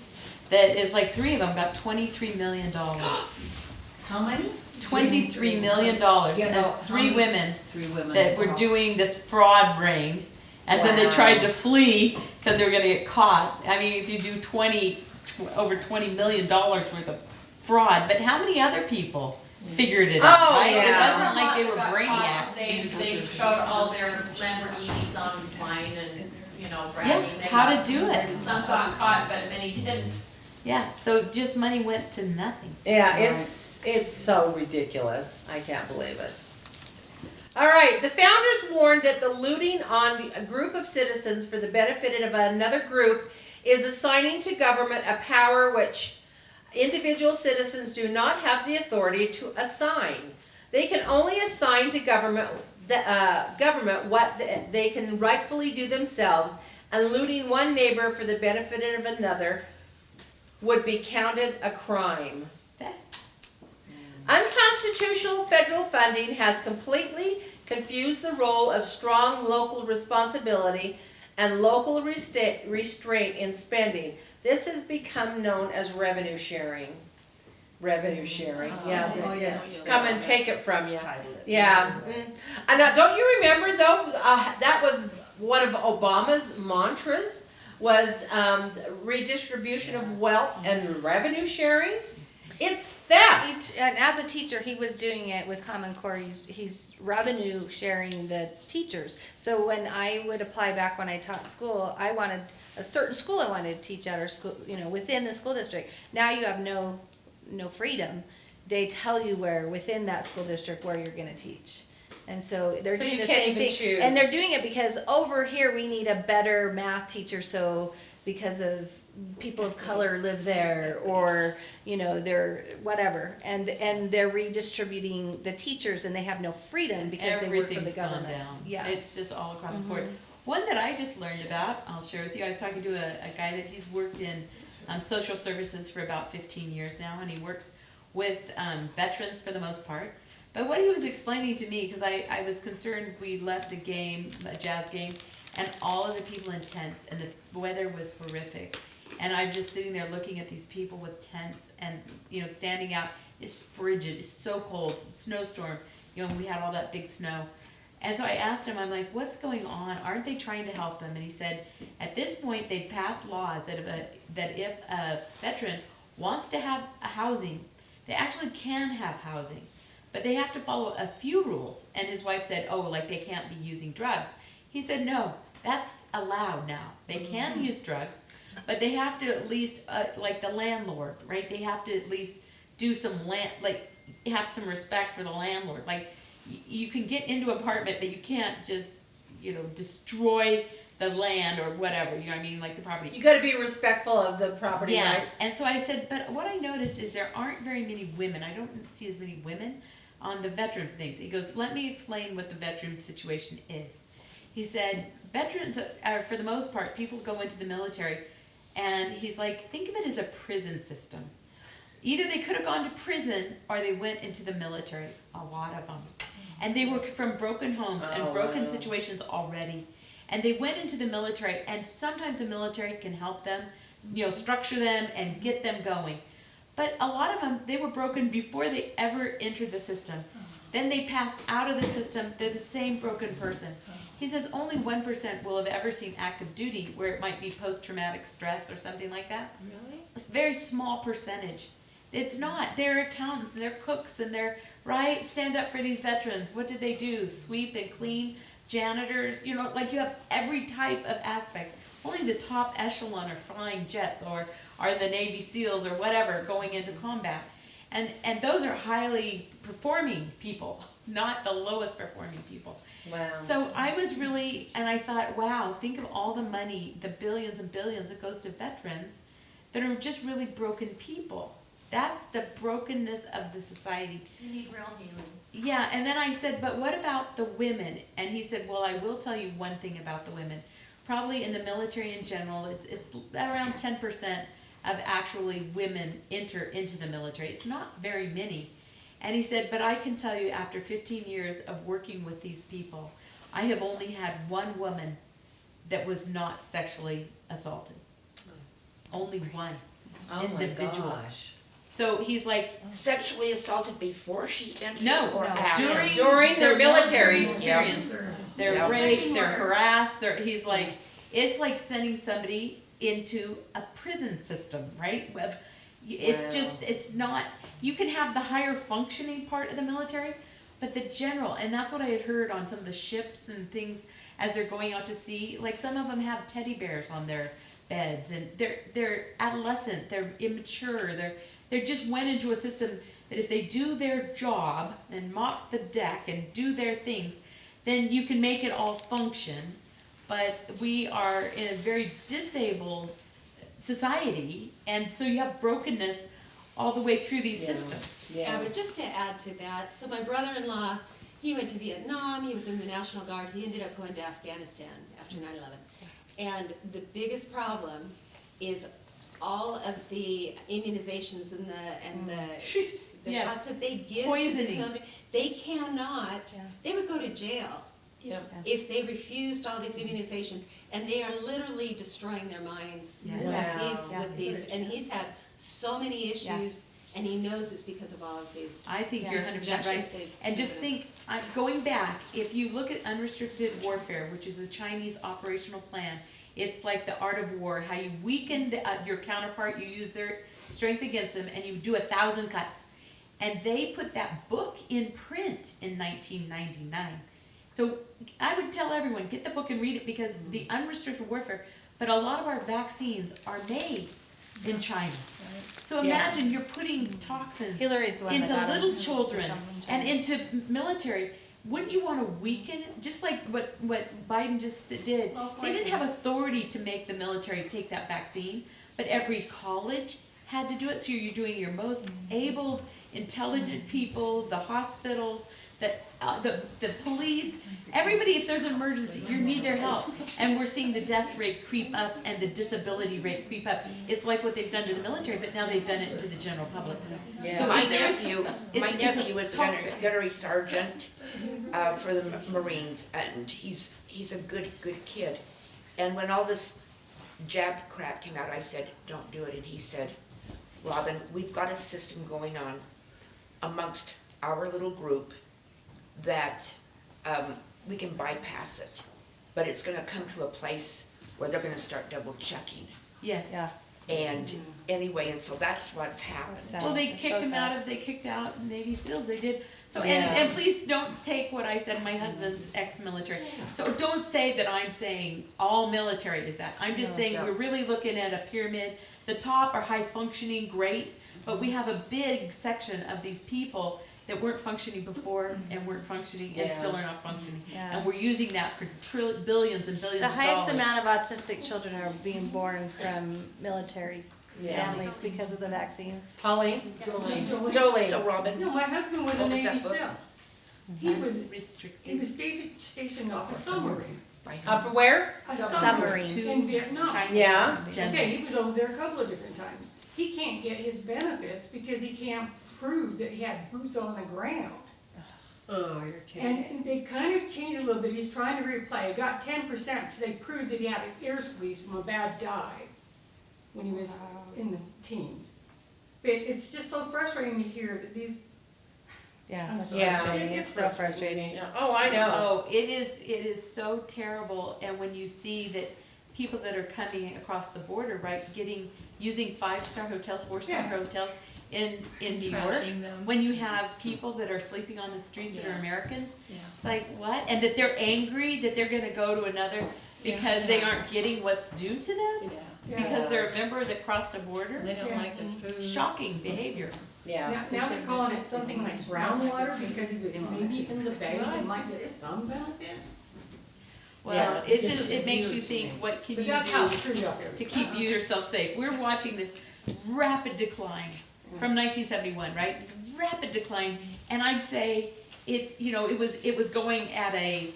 that is like 3 of them got $23 million. How many? $23 million. Yeah, And no, there's how 3 many? women 3 women. that were Wow. doing this fraud ring, and then they Wow. tried to flee because they were gonna get caught. I mean, if you do over $20 million worth of fraud, but how many other people figured it out, Oh, right? yeah. It wasn't like they That were got brainiacs. caught. They showed all their Lamborghinis online and, you know, Yeah, bragging. They how got- to do it. Some got caught, but many didn't. Yeah, so just money went to nothing. Yeah, it's so ridiculous. I can't believe it. All right, the founders warned that the looting on a group of citizens for the benefit of another group is assigning to government a power which individual citizens do not have the authority to assign. They can only assign to government what they can rightfully do themselves, and looting one neighbor for the benefit of another would be counted a crime. Unconstitutional federal funding has completely confused the role of strong local responsibility and local restraint in spending. This has become known as revenue sharing. Revenue sharing, yeah. Oh, yeah. Come and take it from you. Title it. Yeah. And now, don't you remember though, that was one of Obama's mantras, was redistribution of wealth and revenue sharing? It's theft. And as a teacher, he was doing it with Common Core. He's revenue sharing the teachers. So when I would apply back when I taught school, I wanted a certain school I wanted to teach at, or school, you know, within the school district. Now you have no freedom. They tell you where within that school district where you're going to teach. And so they're So doing you the can't same even thing. choose. And they're doing it because over here we need a better math teacher, so because of people of color live there, or you know, they're whatever, and they're redistributing the teachers, and they have no freedom because they work for the Everything's gone government. down. Yeah. It's just all across the board. One that I just learned about, I'll share with you. I was talking to a guy that he's worked in social services for about 15 years now, and he works with veterans for the most part. But what he was explaining to me, because I was concerned, we left a jazz game, and all of the people in tents, and the weather was horrific. And I'm just sitting there looking at these people with tents, and you know, standing out. It's frigid, it's so cold, snowstorm. You know, we had all that big snow. And so I asked him, I'm like, what's going on? Aren't they trying to help them? And he said, at this point, they've passed laws that if a veteran wants to have a housing, they actually can have housing. But they have to follow a few rules. And his wife said, oh, like they can't be using drugs. He said, no, that's allowed now. They can use drugs, but they have to at least, like the landlord, right? They have to at least do some have some respect for the landlord. Like, you can get into an apartment, but you can't just, you know, destroy the land or whatever, you know what I mean, like the property. You gotta be respectful of the property rights. And so I said, but what I noticed is there aren't very many women. I don't see as many women on the veteran things. He goes, let me explain what the veteran situation is. He said, veterans are, for the most part, people go into the military, and he's like, think of it as a prison system. Either they could have gone to prison or they went into the military, a lot of them. And they were from broken homes and broken situations already. And they went into the military, and sometimes the military can help them, you know, structure them and get them going. But a lot of them, they were broken before they ever entered the system. Then they passed out of the system, they're the same broken person. He says only 1% will have ever seen active duty, where it might be post-traumatic stress or something like that. Really? It's a very small percentage. It's not. They're accountants, and they're cooks, and they're right? Stand up for these veterans. What did they do? Sweep and clean, janitors, you know, like you have every type of aspect. Only the top echelon are flying jets or are the Navy SEALs or whatever going into combat. And those are highly performing people, not the lowest performing people. Wow. So I was really, and I thought, wow, think of all the money, the billions and billions that goes to veterans that are just really broken people. That's the brokenness of the society. You need real healing. Yeah, and then I said, but what about the women? And he said, well, I will tell you one thing about the women. Probably in the military in general, it's around 10% of actually women enter into the military. It's not very many. And he said, but I can tell you after 15 years of working with these people, I have only had one woman that was not sexually assaulted. Only one individual. So he's like, Sexually assaulted before she entered no, or after? during their military experience. They're Yeah. raped, they're harassed, he's like, it's like sending somebody into a prison system, right? It's just, it's not, you can have the higher functioning part of the military, but the general, and that's what I had heard on some of the ships and things as they're going out to sea, like some of them have teddy bears on their beds, and they're adolescent, they're immature, they just went into a system that if they do their job and mop the deck and do their things, then you can make it all function. But we are in a very disabled society, and so you have brokenness all the way through these systems. Yeah, but just to add to that, so my brother-in-law, he went to Vietnam, he was in the National Guard, he ended up going to Afghanistan after 9/11. And the biggest problem is all of the immunizations and the Yes. shots that they give to Poisoning. this military, they cannot, they would go to jail if they refused all these immunizations, and they are literally destroying their minds Yes. with these, and he's had so many issues, and he knows it's because of all of these. I think you're 100% right. injections they've And just given. think, going back, if you look at unrestricted warfare, which is the Chinese operational plan, it's like the art of war, how you weaken your counterpart, you use their strength against them, and you do 1,000 cuts. And they put that book in print in 1999. So I would tell everyone, get the book and read it, because the unrestricted warfare, but a lot of our vaccines are made in China. So imagine you're putting toxins Hillary's the one that into got 'em. little children and into military. Wouldn't you want to weaken it? Just like what Biden just did. They didn't have authority to make the military take that vaccine, but every college had to do it. So you're doing your most able, intelligent people, the hospitals, the police, everybody. If there's an emergency, you need their help. And we're seeing the death rate creep up and the disability rate creep up. It's like what they've done to the military, but now they've done it to the general public. So My if there's- nephew is toxic. gunnery sergeant for the Marines, and he's a good kid. And when all this jab crap came out, I said, don't do it. And he said, Robin, we've got a system going on amongst our little group that we can bypass it. But it's gonna come to a place where they're gonna start double checking. Yes. And anyway, and so that's what's happened. Well, they kicked out Navy SEALs, they did. So, and please don't take what I said, my husband's ex-military. So don't say that I'm saying all military is that. I'm just saying we're really looking at a pyramid. The top are high functioning, great, but we have a big section of these people that weren't functioning before and weren't functioning and still are not functioning. Yeah. And we're using that for billions and billions The of dollars. highest amount of autistic children are being born from military families because of the vaccines. Pauline? Jolene. Jolene. So Robin, No, my husband was a What was Navy that book? SEAL. He was Restricted. stationed off a submarine. From where? A Submarine. In Vietnam. Yeah. Okay, he was over there a couple of different times. He can't get his benefits because he can't prove that he had boots on the ground. Oh, you're kidding. And they kind of changed a little bit. He's trying to reapply. He got 10%, so they proved that he had an ear squeeze from a bad dive when he was in the teens. But it's just so frustrating to hear that these. Yeah, I'm that's sorry. frustrating. It's so frustrating. Oh, I know. Oh, it is so terrible, and when you see that people that are coming across the border, right, using 5-star hotels, 4-star hotels in New York. Trashing them. When you have people that are sleeping on the streets that are Americans, Yeah. it's like, what? And that they're angry that they're gonna go to another because they aren't getting what's due to them? Because they're a member that crossed a border? They don't like the food. Shocking behavior. Now they're calling it something like brown water because he was maybe in the bay, he might get some benefit. Well, it makes you think, what can But you that's how do it's screwed up here. to keep yourself safe? We're watching this rapid decline from 1971, right? Rapid decline, and I'd say it's, it was going at a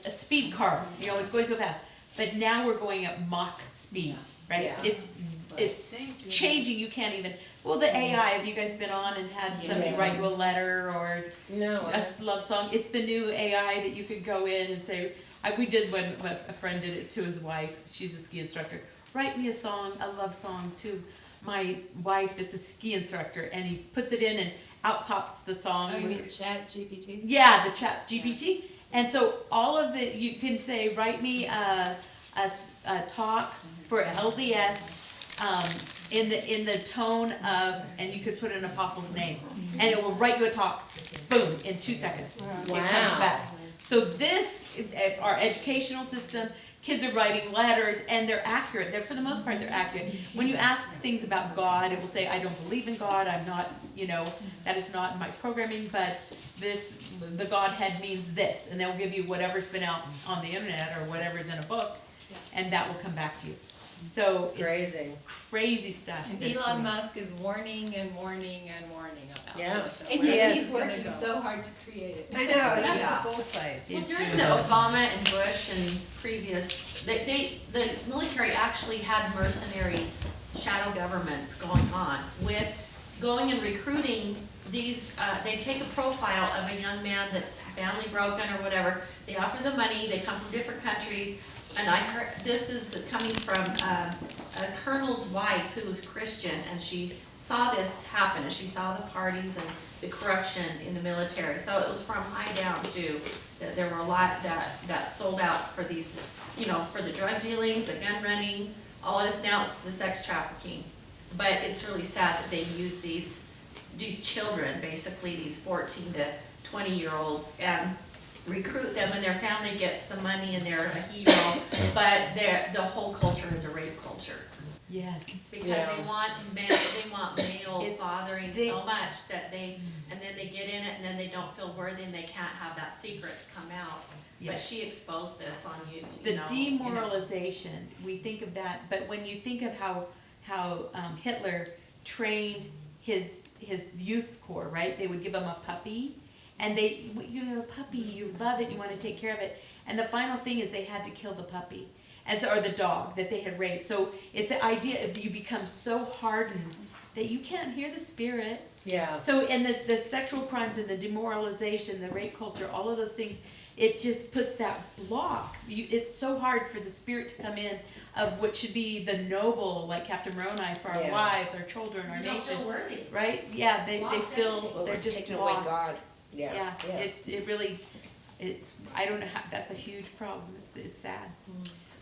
speed car, it's going so fast. But now we're going at Mach speed, right? It's changing, you can't even, well, the AI, have you guys been on and had somebody write you a letter or a love song? It's the new AI that you could go in and say, we did when a friend did it to his wife, she's a ski instructor, write me a song, a love song to my wife that's a ski instructor, and he puts it in and out pops the song. Oh, you mean Chat GPT? Yeah, the Chat GPT. And so all of it, you can say, write me a talk for LDS in the tone of, and you could put an apostle's name, and it will write you a talk, boom, in 2 seconds. It comes back. So this, our educational system, kids are writing letters, and they're accurate. For the most part, they're accurate. When you ask things about God, it will say, I don't believe in God, I'm not, that is not in my programming, but the Godhead means this, and they'll give you whatever's been out on the internet or whatever's in a book, and that will come back to you. So Crazy. It's crazy stuff. And Elon Musk is warning and warning and warning about this. And where he's it's gonna working go. so hard to create it. I know, yeah, both sides. Well, during the Obama and Bush and previous, the military actually had mercenary shadow governments going on with going and recruiting these, they take a profile of a young man that's family broken or whatever, they offer the money, they come from different countries, and I heard, this is coming from a colonel's wife who was Christian, and she saw this happen, and she saw the parties and the corruption in the military. So it was from high down too, that there were a lot that sold out for these, for the drug dealings, the gun running, all of this. Now it's the sex trafficking. But it's really sad that they use these children, basically these 14 to 20-year-olds, and recruit them, and their family gets the money and they're a hero, but the whole culture is a rape culture. Yes. Because they want male fathering so much that and then they get in it and then they don't feel worthy and they can't have that secret come out. Yes. But she exposed this on YouTube. The demoralization, we think of that, but when you think of how Hitler trained his youth corps, right? They would give them a puppy, and puppy, you love it, you want to take care of it, and the final thing is they had to kill the puppy, or the dog that they had raised. So it's the idea of you become so hardened that you can't hear the spirit. Yeah. So, and the sexual crimes and the demoralization, the rape culture, all of those things, it just puts that block. It's so hard for the spirit to come in of what should be the noble, like Captain Moroni, for our wives, our children, our You don't nation. feel worthy. Right? Yeah, they feel they're just taking away lost. God. Yeah. It really, I don't know how, that's a huge problem. It's sad.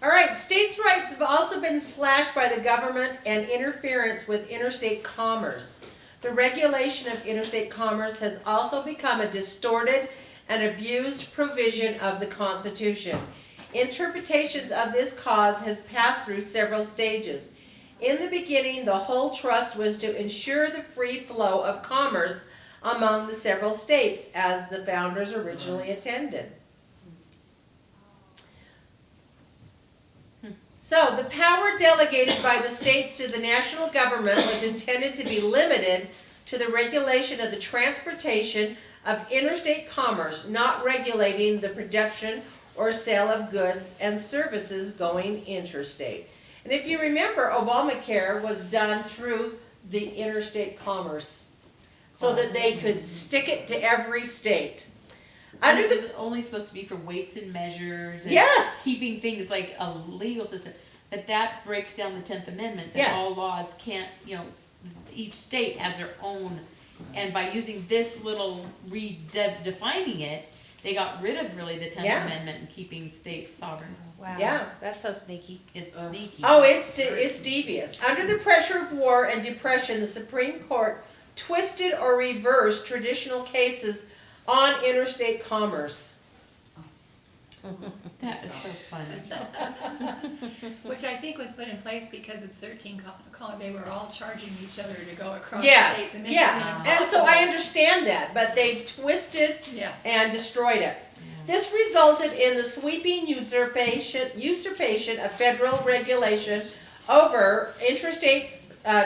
All right, states' rights have also been slashed by the government and interference with interstate commerce. The regulation of interstate commerce has also become a distorted and abused provision of the Constitution. Interpretations of this cause has passed through several stages. In the beginning, the whole trust was to ensure the free flow of commerce among the several states, as the founders originally intended. So, the power delegated by the states to the national government was intended to be limited to the regulation of the transportation of interstate commerce, not regulating the production or sale of goods and services going interstate. And if you remember, Obamacare was done through the interstate commerce, so that they could stick it to every state. And it was only supposed to be for weights and measures and keeping things like a legal system. But that breaks down the 10th Amendment, that all laws can't, each state has their own. And by using this little redefining it, they got rid of really the 10th Yeah. Amendment and keeping states sovereign. Wow. Yeah. That's so sneaky. It's sneaky. Oh, it's devious. Under the pressure of war and depression, the Supreme Court twisted or reversed traditional cases on interstate commerce. That is so funny. Which I think was put in place because of 13 they were all charging each other to go across states Yes, and making yes. it And so I impossible. understand that, but they've twisted Yes. and destroyed it. This resulted in the sweeping usurpation of federal regulation over interstate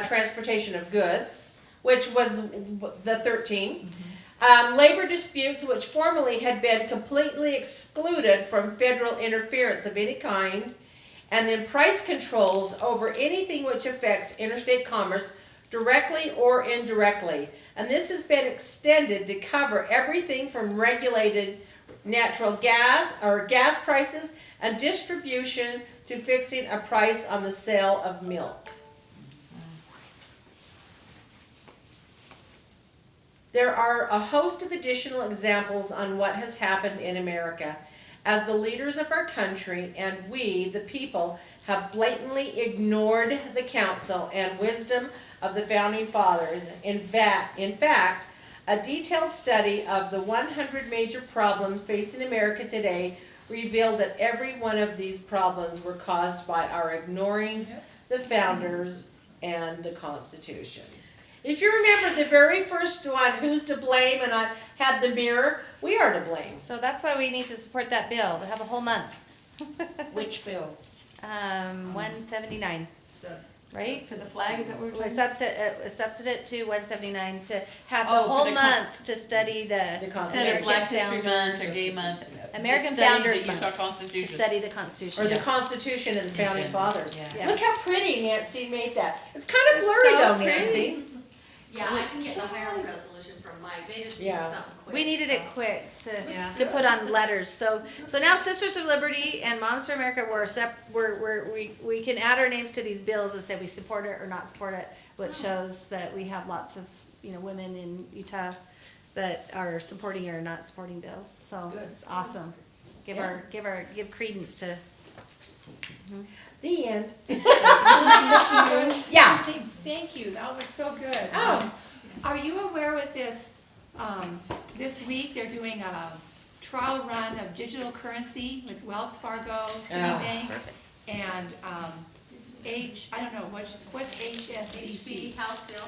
transportation of goods, which was the 13. Labor disputes, which formerly had been completely excluded from federal interference of any kind, and then price controls over anything which affects interstate commerce directly or indirectly. And this has been extended to cover everything from regulated natural gas or gas prices and distribution to fixing a price on the sale of milk. There are a host of additional examples on what has happened in America as the leaders of our country and we, the people, have blatantly ignored the counsel and wisdom of the Founding Fathers. In fact, a detailed study of the 100 major problems facing America today revealed that every one of these problems were caused by our ignoring the Founders and the Constitution. If you remember the very first one, who's to blame, and I had the mirror, we are to blame. So that's why we need to support that bill, to have a whole month. Which bill? 179, right? For the flag, is that what we're We talking? substitute it to 179 to have the Oh, for whole the month to study the Instead of American Black History Month or Founders, Gay Month. American to study Founders the Month. Utah to Constitution. study the Constitution. Or the Constitution and the Founding Yeah. Fathers. Yeah. Look how pretty Nancy made that. It's kind of It's blurry so though, pretty. Nancy. Yeah, I can get the higher resolution from Mike, they just need Yeah. something quick. We needed it so. quick Yeah. to put on letters. So now Sisters of Liberty and Moms for America we can add our names to these bills and say we support it or not support it, which shows that we have lots of women in Utah that are supporting or not supporting bills. So it's awesome. Give credence to. The end. Yeah. Thank you, that was so good. Oh. Are you aware with this, this week, they're doing a trial run of digital currency with Wells Fargo, Citibank, and, I don't know, what's HSBC? House bill.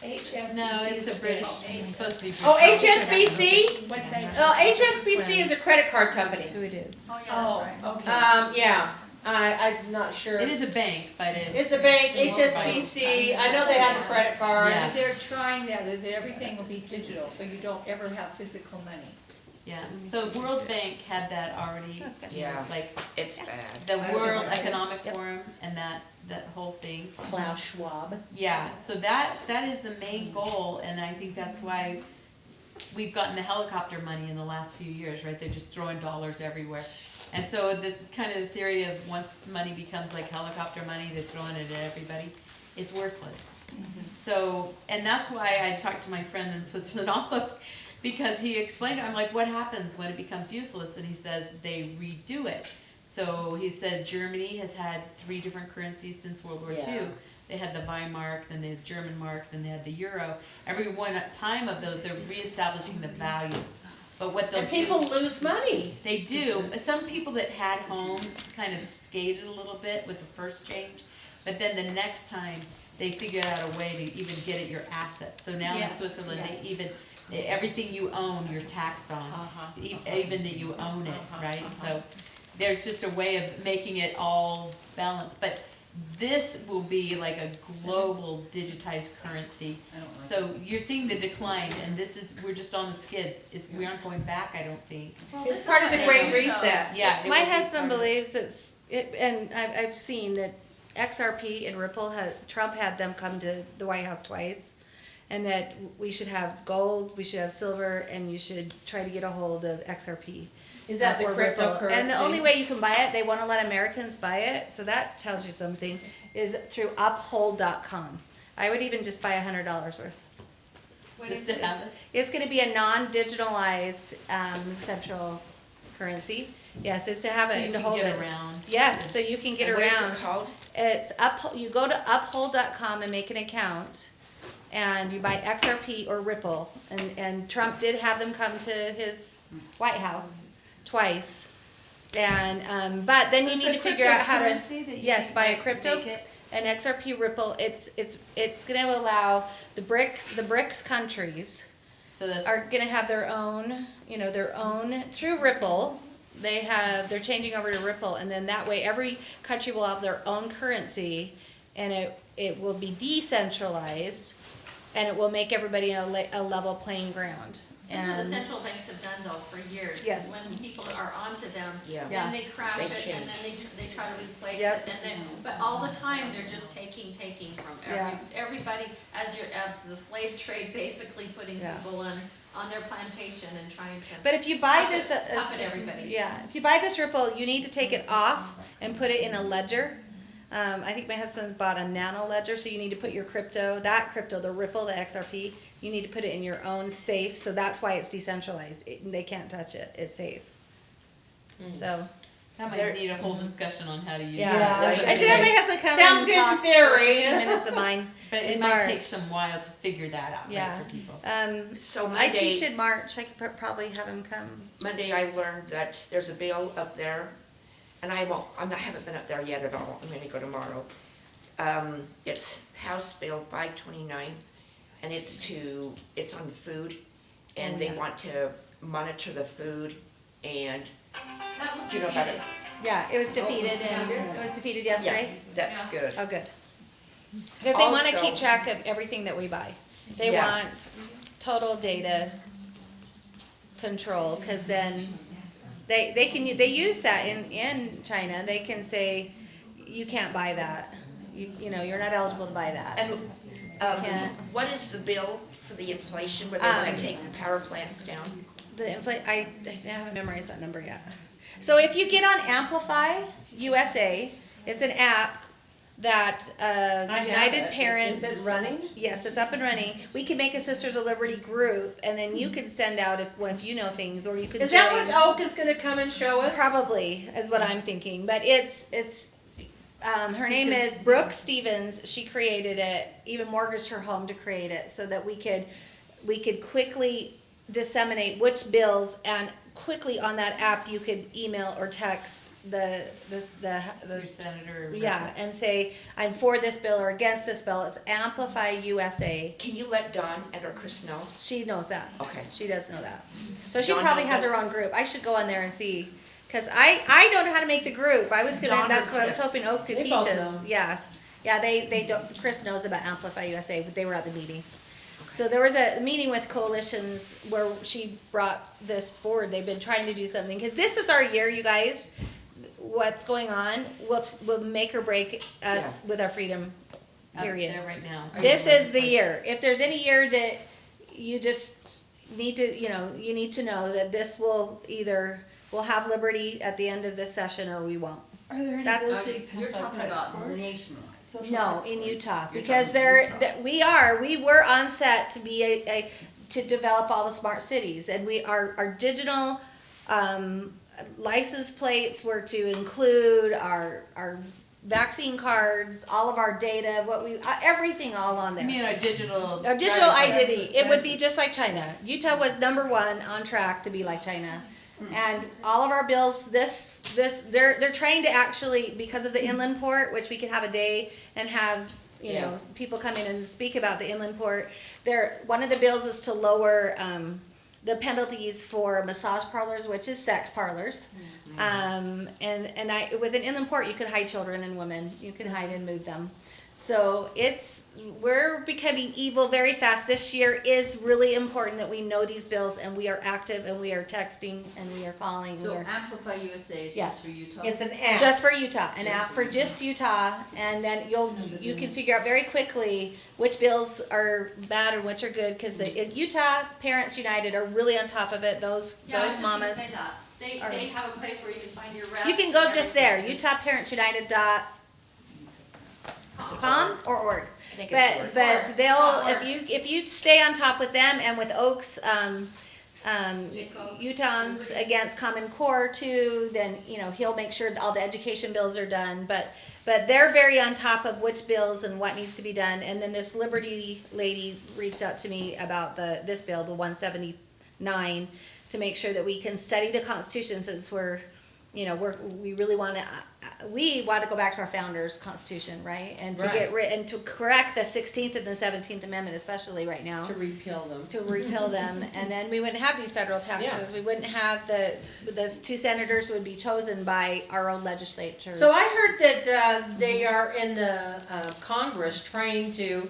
HSBC. No, it's is a British, bill. it's supposed to be. Oh, British. HSBC? What's that? HSBC is a credit card company. Who it is? Oh, yeah, Oh, that's right. okay. Yeah, I'm not sure. It is a bank, but It's a bank, HSBC. I know they have a credit card. Yeah. But they're trying that everything will be digital, so you don't ever have physical money. Yeah, so World Bank had that already. That's good. Yeah, Like it's bad. the World Economic Forum and that whole thing. Klaus Schwab. Yeah, so that is the main goal, and I think that's why we've gotten the helicopter money in the last few years, right? They're just throwing dollars everywhere. And so the kind of the theory of once money becomes like helicopter money, they're throwing it at everybody, it's worthless. So, and that's why I talked to my friend in Switzerland also, because he explained, I'm like, what happens when it becomes useless? And he says they redo it. So he said Germany has had 3 different currencies since World War Yeah. II. They had the Weimar, then they had the German mark, then they had the euro. Every one time of those, they're reestablishing the value. But what they'll And people do, lose money. they do. Some people that had homes kind of skated a little bit with the first change, but then the next time they figured out a way to even get at your assets. So now in Yes, Switzerland, yes. they even everything you own, you're taxed on, even that you own it, right? So there's just a way of making it all balanced. But this will be like a global digitized currency. So you're seeing the decline, and we're just on the skids. We aren't going back, I don't think. It's part of the Great Reset. Yeah. it My will be husband part of it. believes and I've seen that XRP and Ripple Trump had them come to the White House twice, and that we should have gold, we should have silver, and you should try to get a hold of XRP. Is that the or Ripple. cryptocurrency? And the only way you can buy it, they want to let Americans buy it, so that tells you something, is through uphold.com. I would even just buy $100 worth. Just to have it. It's gonna be a non-digitalized, central currency. Yes, it's to have So it you and to can hold get it. around. Yes, so you can get And around. what is it called? It's you go to uphold.com and make an account, and you buy XRP or Ripple, and Trump did have them come to his White House twice. And, but then you need to figure out how to, yes, buy a crypto, an XRP Ripple. It's gonna allow the BRICS countries So that's, are gonna have their own, through Ripple. They're changing over to Ripple, and then that way every country will have their own currency, and it will be decentralized, and it will make everybody a level playing ground. That's what the And central banks have done though for years. Yes. When people are onto them, Yeah. then they crash They it and change. then they try to replace Yep. it and then, but all the time, they're just taking from Yeah. everybody as the slave trade, basically putting Yeah. people on their plantation and trying to. but if you buy puppet- this, puppet everybody. yeah, if you buy this Ripple, you need to take it off and put it in a ledger. I think my husband's bought a nano ledger, so you need to put your crypto, the Ripple, the XRP, you need to put it in your own safe, so that's why it's decentralized. They can't touch it, it's safe. So, that There- might need a whole discussion on how to use yeah, that. I should have my husband come Sounds and good in talk theory. for 15 minutes of mine. But it in might March. take some while to figure that out, Yeah. right, for people. So I teach Monday, in March, I could probably have him come. Monday I learned that there's a bill up there, and I haven't been up there yet at all, I'm gonna go tomorrow. It's House Bill 529, and it's on food, and they want to monitor the food, and, That was do you know about it? defeated. Yeah, it was defeated, and it was defeated yesterday. That's good. Oh, good. Because they want to Also- keep track of everything that we buy. They Yeah. want total data control, because then they use that in China. They can say, you can't buy that. You're not eligible to buy that. And, Can't. what is the bill for the inflation, where they wanna take the power plants down? I haven't memorized that number yet. So if you get on Amplify USA, it's an app that United Parents. Is it running? Yes, it's up and running. We can make a Sisters of Liberty group, and then you can send out if you know things, or you could. Is that what Oak is gonna come and show us? Probably is what I'm thinking, but it's her name is Brooke Stevens. She created it, even mortgaged her home to create it, so that we could quickly disseminate which bills, and quickly on that app you could email or text the Your senator. yeah, and say, I'm for this bill or against this bill. It's Amplify USA. Can you let Dawn and or Chris know? She knows that. Okay. She does know that. So she Dawn probably knows has that? her own group. I should go on there and see. Because I don't know how to make the group. I was gonna, Dawn or that's what I was Chris? hoping Oak to They teach both us. know. Yeah. Yeah, they don't, Chris knows about Amplify USA, but they were at the meeting. So there was a meeting with coalitions where she brought this forward. They've been trying to do something. Because this is our year, you guys. What's going on will make or break us with our freedom, period. There right now. This is the year. If there's any year that you just need to, you need to know that this will either, we'll have liberty at the end of this session, or we won't. Are there any That's- bills being You're passed on talking credit about score? nationwide. Social No, credit in score? Utah, You're because talking Utah. we were on set to be to develop all the smart cities, and our digital, license plates were to include our vaccine cards, all of our data, everything all on there. I mean, our digital. A digital driver's identity. license. It would be just like China. Utah was #1 on track to be like China. And all of our bills, they're trying to actually, because of the inland port, which we can have a day and have, people come in and speak about the inland port. One of the bills is to lower, the penalties for massage parlors, which is sex parlors. With an inland port, you can hide children and women. You can hide and move them. So we're becoming evil very fast. This year is really important that we know these bills, and we are active, and we are texting, and we are calling. So Amplify USA is Yes. just for Utah? It's an app. Just for Utah, an app for just Utah, and then you can figure out very quickly which bills are bad and which are good, because the Utah Parents United are really on top of it. Those Yeah, I was just gonna mamas. say that. They have a place where you can find your reps. You can go and just there, everything. UtahParentsUnited.com or org. think it's But, work. but they'll, if you stay on top with them and with Oaks, Utahns against Common Core too, then, you know, he'll make sure all the education bills are done, but they're very on top of which bills and what needs to be done. And then this Liberty lady reached out to me about this bill, the 179, to make sure that we can study the Constitution, since we really want to go back to our founders' Constitution, right? And to get and to correct the 16th and the 17th Amendment, especially right now. To repeal them. To repeal them, and then we wouldn't have these federal taxes. Yeah. We wouldn't have the 2 senators would be chosen by our own legislature. So I heard that they are in the Congress trying to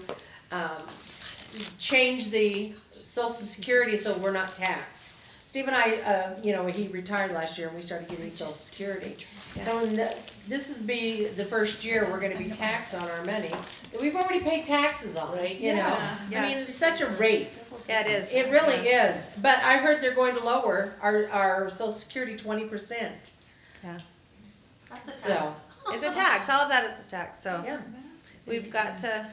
change the Social Security so we're not taxed. Steve and I, he retired last year and we started getting Social Security. And this is be the first year we're gonna be taxed on our money that we've already paid taxes on, you know? I mean, it's such a rate. Yeah, it is. It really is. But I heard they're going to lower our Social Security 20%. Yeah. That's a So, tax. It's a tax. All of that is a tax. So yeah. we've got to.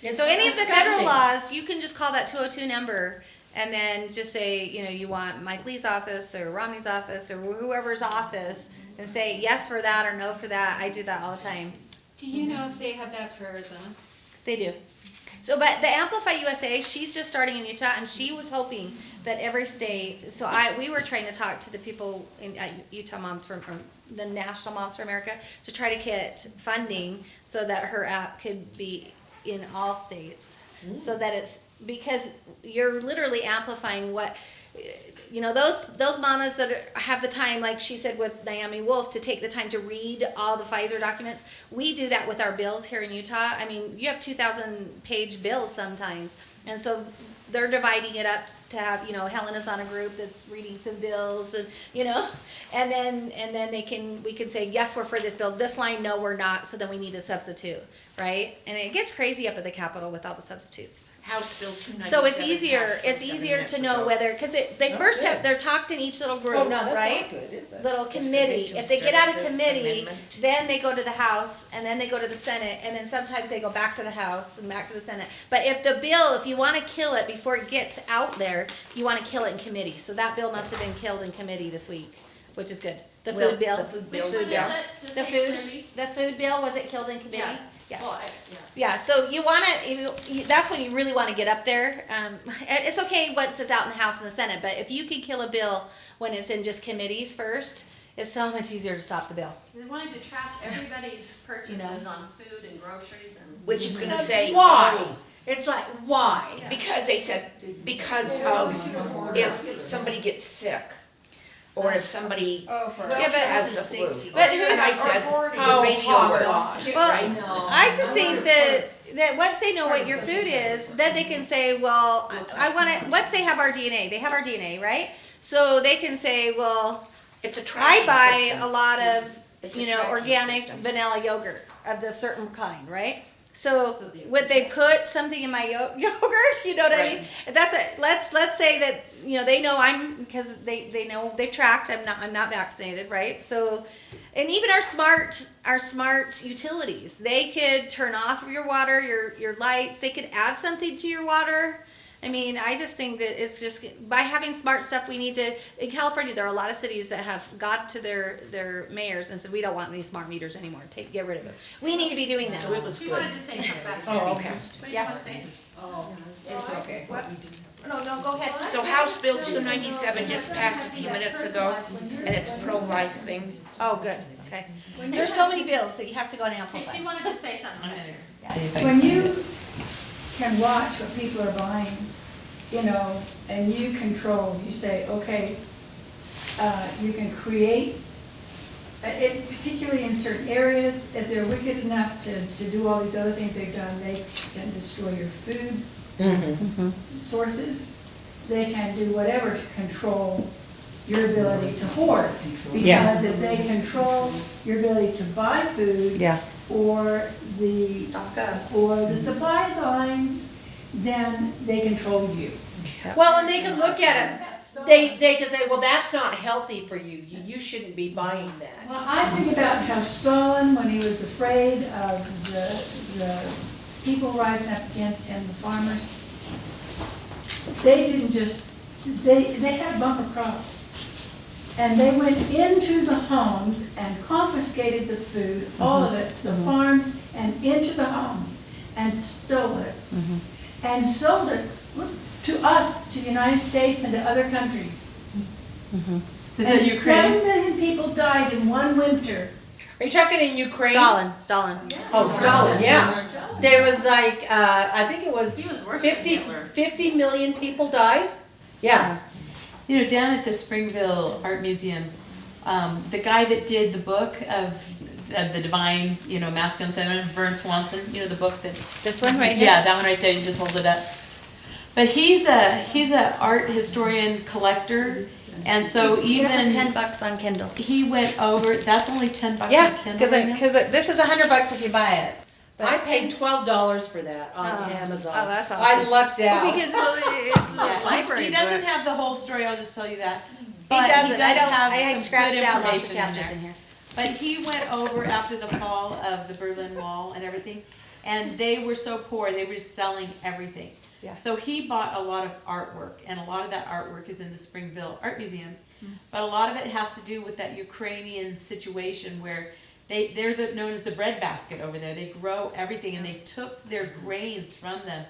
It's So any of the disgusting. federal laws, you can just call that 202 number and then just say, you want Mike Lee's office or Romney's office or whoever's office, and say yes for that or no for that. I do that all the time. Do you know if they have that for Arizona? They do. So, but the Amplify USA, she's just starting in Utah, and she was hoping that every state. So we were trying to talk to the people in Utah Moms from the National Moms for America to try to get funding so that her app could be in all states. So that it's, because you're literally amplifying what, those mamas that have the time, like she said with Naomi Wolf, to take the time to read all the Pfizer documents. We do that with our bills here in Utah. I mean, you have 2,000 page bills sometimes. And so they're dividing it up to have, Helena's on a group that's reading some bills and, and then we can say, yes, we're for this bill. This line, no, we're not. So then we need a substitute, right? And it gets crazy up at the Capitol with all the substitutes. House Bill 297. So it's easier. passed It's 27 easier minutes to know ago. whether, because they're talked in each little group, Oh, no, that's right? not good, is it? Little It's the committee. Mutual If they get out of Services committee, Amendment. then they go to the House, and then they go to the Senate, and then sometimes they go back to the House and back to the Senate. But if you want to kill it before it gets out there, you want to kill it in committee. So that bill must have been killed in committee this week, which is good. The Well, food bill. the food Which bill, one is yeah. it? Just The say food. clearly. The food bill, was it killed in committee? Yes. Yes. Well, Yeah, so you want to, that's when you really want to get up there. It's okay once it's out in the House and the Senate, but if you can kill a bill when it's in just committees first, it's so much easier to stop the bill. They wanted to track everybody's purchases on food and groceries and. Which is gonna say. Why? It's like, why? Because they said, because of if somebody gets sick, or if somebody Yeah, but has the flu. But And I who's, said, Oh, the radio gosh. works, well, right? I just think that once they know what your food is, then they can say, well, I want to, once they have our DNA, they have our DNA, right? So they can say, well, It's a I tracking buy system. a lot of, It's a tracking organic system. vanilla yogurt of the certain kind, right? So would they put something in my yogurt? You know what I mean? That's it. Let's say that they know because they know they've tracked. I'm not vaccinated, right? So, and even our smart utilities, they could turn off your water, your lights. They could add something to your water. I mean, I just think that it's just by having smart stuff, we need to. In California, there are a lot of cities that have got to their mayors and said, we don't want these smart meters anymore. Get rid of them. We need to be doing that. So it was She good. wanted to say something back. Oh, okay. What do you want to say? It's okay. No, go ahead. So House Bill 297 just passed a few minutes ago, and it's a pro-life thing. Oh, good. Okay. There's so many bills that you have to go and amplify. She wanted to say something back here. When you can watch what people are buying, and you control, you say, okay, you can create, particularly in certain areas, if they're wicked enough to do all these other things they've done, they can destroy your food sources. They can do whatever to control your ability to hoard. Yeah. Because if they control your ability to buy food, Yeah. or the Stock up. or the supply lines, then they control you. Well, and they can look at it. They can say, well, that's not healthy for you. You shouldn't be buying Well, that. I think about how Stalin, when he was afraid of the people rising up against him, the farmers, they didn't just, they had bumper crops. And they went into the homes and confiscated the food, all of it, the farms and into the homes, and stole it. And sold it to us, to the United States and to other countries. Is And it Ukraine? 7 million people died in one winter. Are you talking in Ukraine? Stalin. Oh, Stalin, yeah. There was like, I think it was He was worse than 50, Hitler. 50 million people died? Yeah. You know, down at the Springville Art Museum, the guy that did the book of the divine, you know, masculine, feminine, Vern Swanson, you know, the book that. This one right here? Yeah, that one right there, you just hold it up. But he's a art historian collector, and so even. $10 on Kindle. He went over, that's only $10 Yeah, on Kindle. because this is $100 if you buy it. But I paid $12 for that on Amazon. Oh, that's awesome. I lucked out. Because it's the Yeah, library he doesn't book. have the whole story, I'll just tell you that. He But doesn't. I don't. have I had some scratched good out lots of information chapters there. in here. But he went over after the fall of the Berlin Wall and everything, and they were so poor, they were just selling everything. Yeah. So he bought a lot of artwork, and a lot of that artwork is in the Springville Art Museum. But a lot of it has to do with that Ukrainian situation where they're known as the breadbasket over there. They grow everything, and they took their grains from them.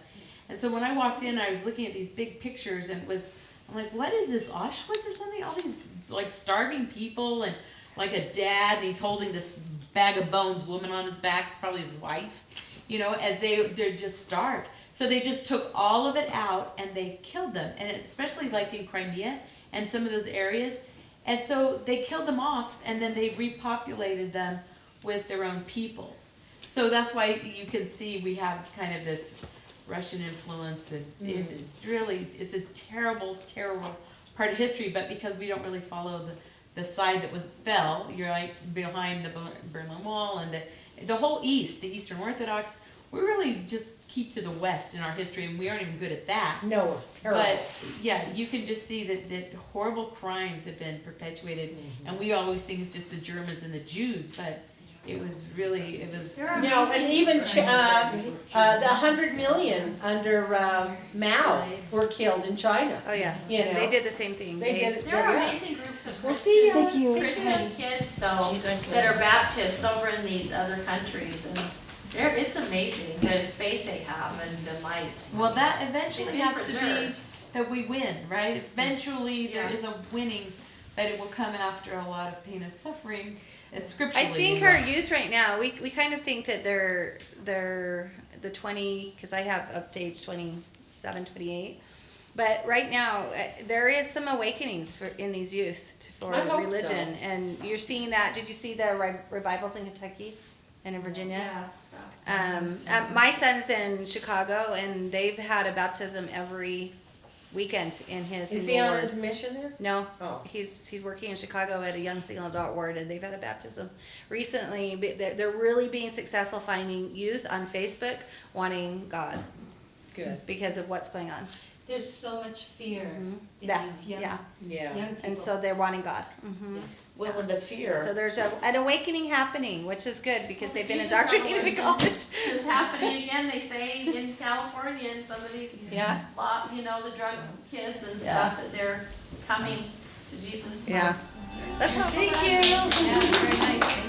And so when I walked in, I was looking at these big pictures, and I'm like, what is this, Auschwitz or something? All these like starving people, and like a dad, and he's holding this bag of bones, woman on his back, probably his wife, you know, as they're just starved. So they just took all of it out and they killed them, and especially like in Crimea and some of those areas. And so they killed them off, and then they repopulated them with their own peoples. So that's why you can see we have kind of this Russian influence, and it's a terrible, terrible part of history. But because we don't really follow the side that fell, you're like behind the Berlin Wall and the whole East, the Eastern Orthodox. We really just keep to the West in our history, and we aren't even good at that. No, terrible. But yeah, you can just see that horrible crimes have been perpetuated, and we always think it's just the Germans and the Jews, but it was. No, and even the 100 million under Mao were killed in China. Oh yeah, You know. they did the same thing. They did. There are Yeah. amazing groups of We'll see Christian, you. Christian kids though, that are Baptists over in these other countries, and it's amazing the faith they have and the light. Well, that eventually They've been has to be preserved. that we win, right? Eventually there Yeah. is a winning, but it will come after a lot of pain and suffering, as I scripturally. think we our will. youth right now, we kind of think that they're the 20, because I have up to age 27, 28. But right now, there is some awakenings in these youth for I hope religion, and you're seeing that. Did you see the revivals in Kentucky and in Virginia? Yes. My son's in Chicago, and they've had a baptism every weekend in his. Is in he the on ward. his mission there? No, Oh. he's working in Chicago at a young single adult ward, and they've had a baptism recently. They're really being successful finding youth on Facebook wanting God Good. because of what's going on. There's so much fear in That- these young, yeah, Yeah. young people. and so they're wanting God. hmm Well, and the fear. So there's an awakening happening, which is good because they've been Jesus indoctrinated in revolution college. It's happening again, they say, in California, and some of these, Yeah. the drug kids and stuff, that they're coming to Jesus. So. Yeah. Let's hope. Thank you. Yeah, very nice.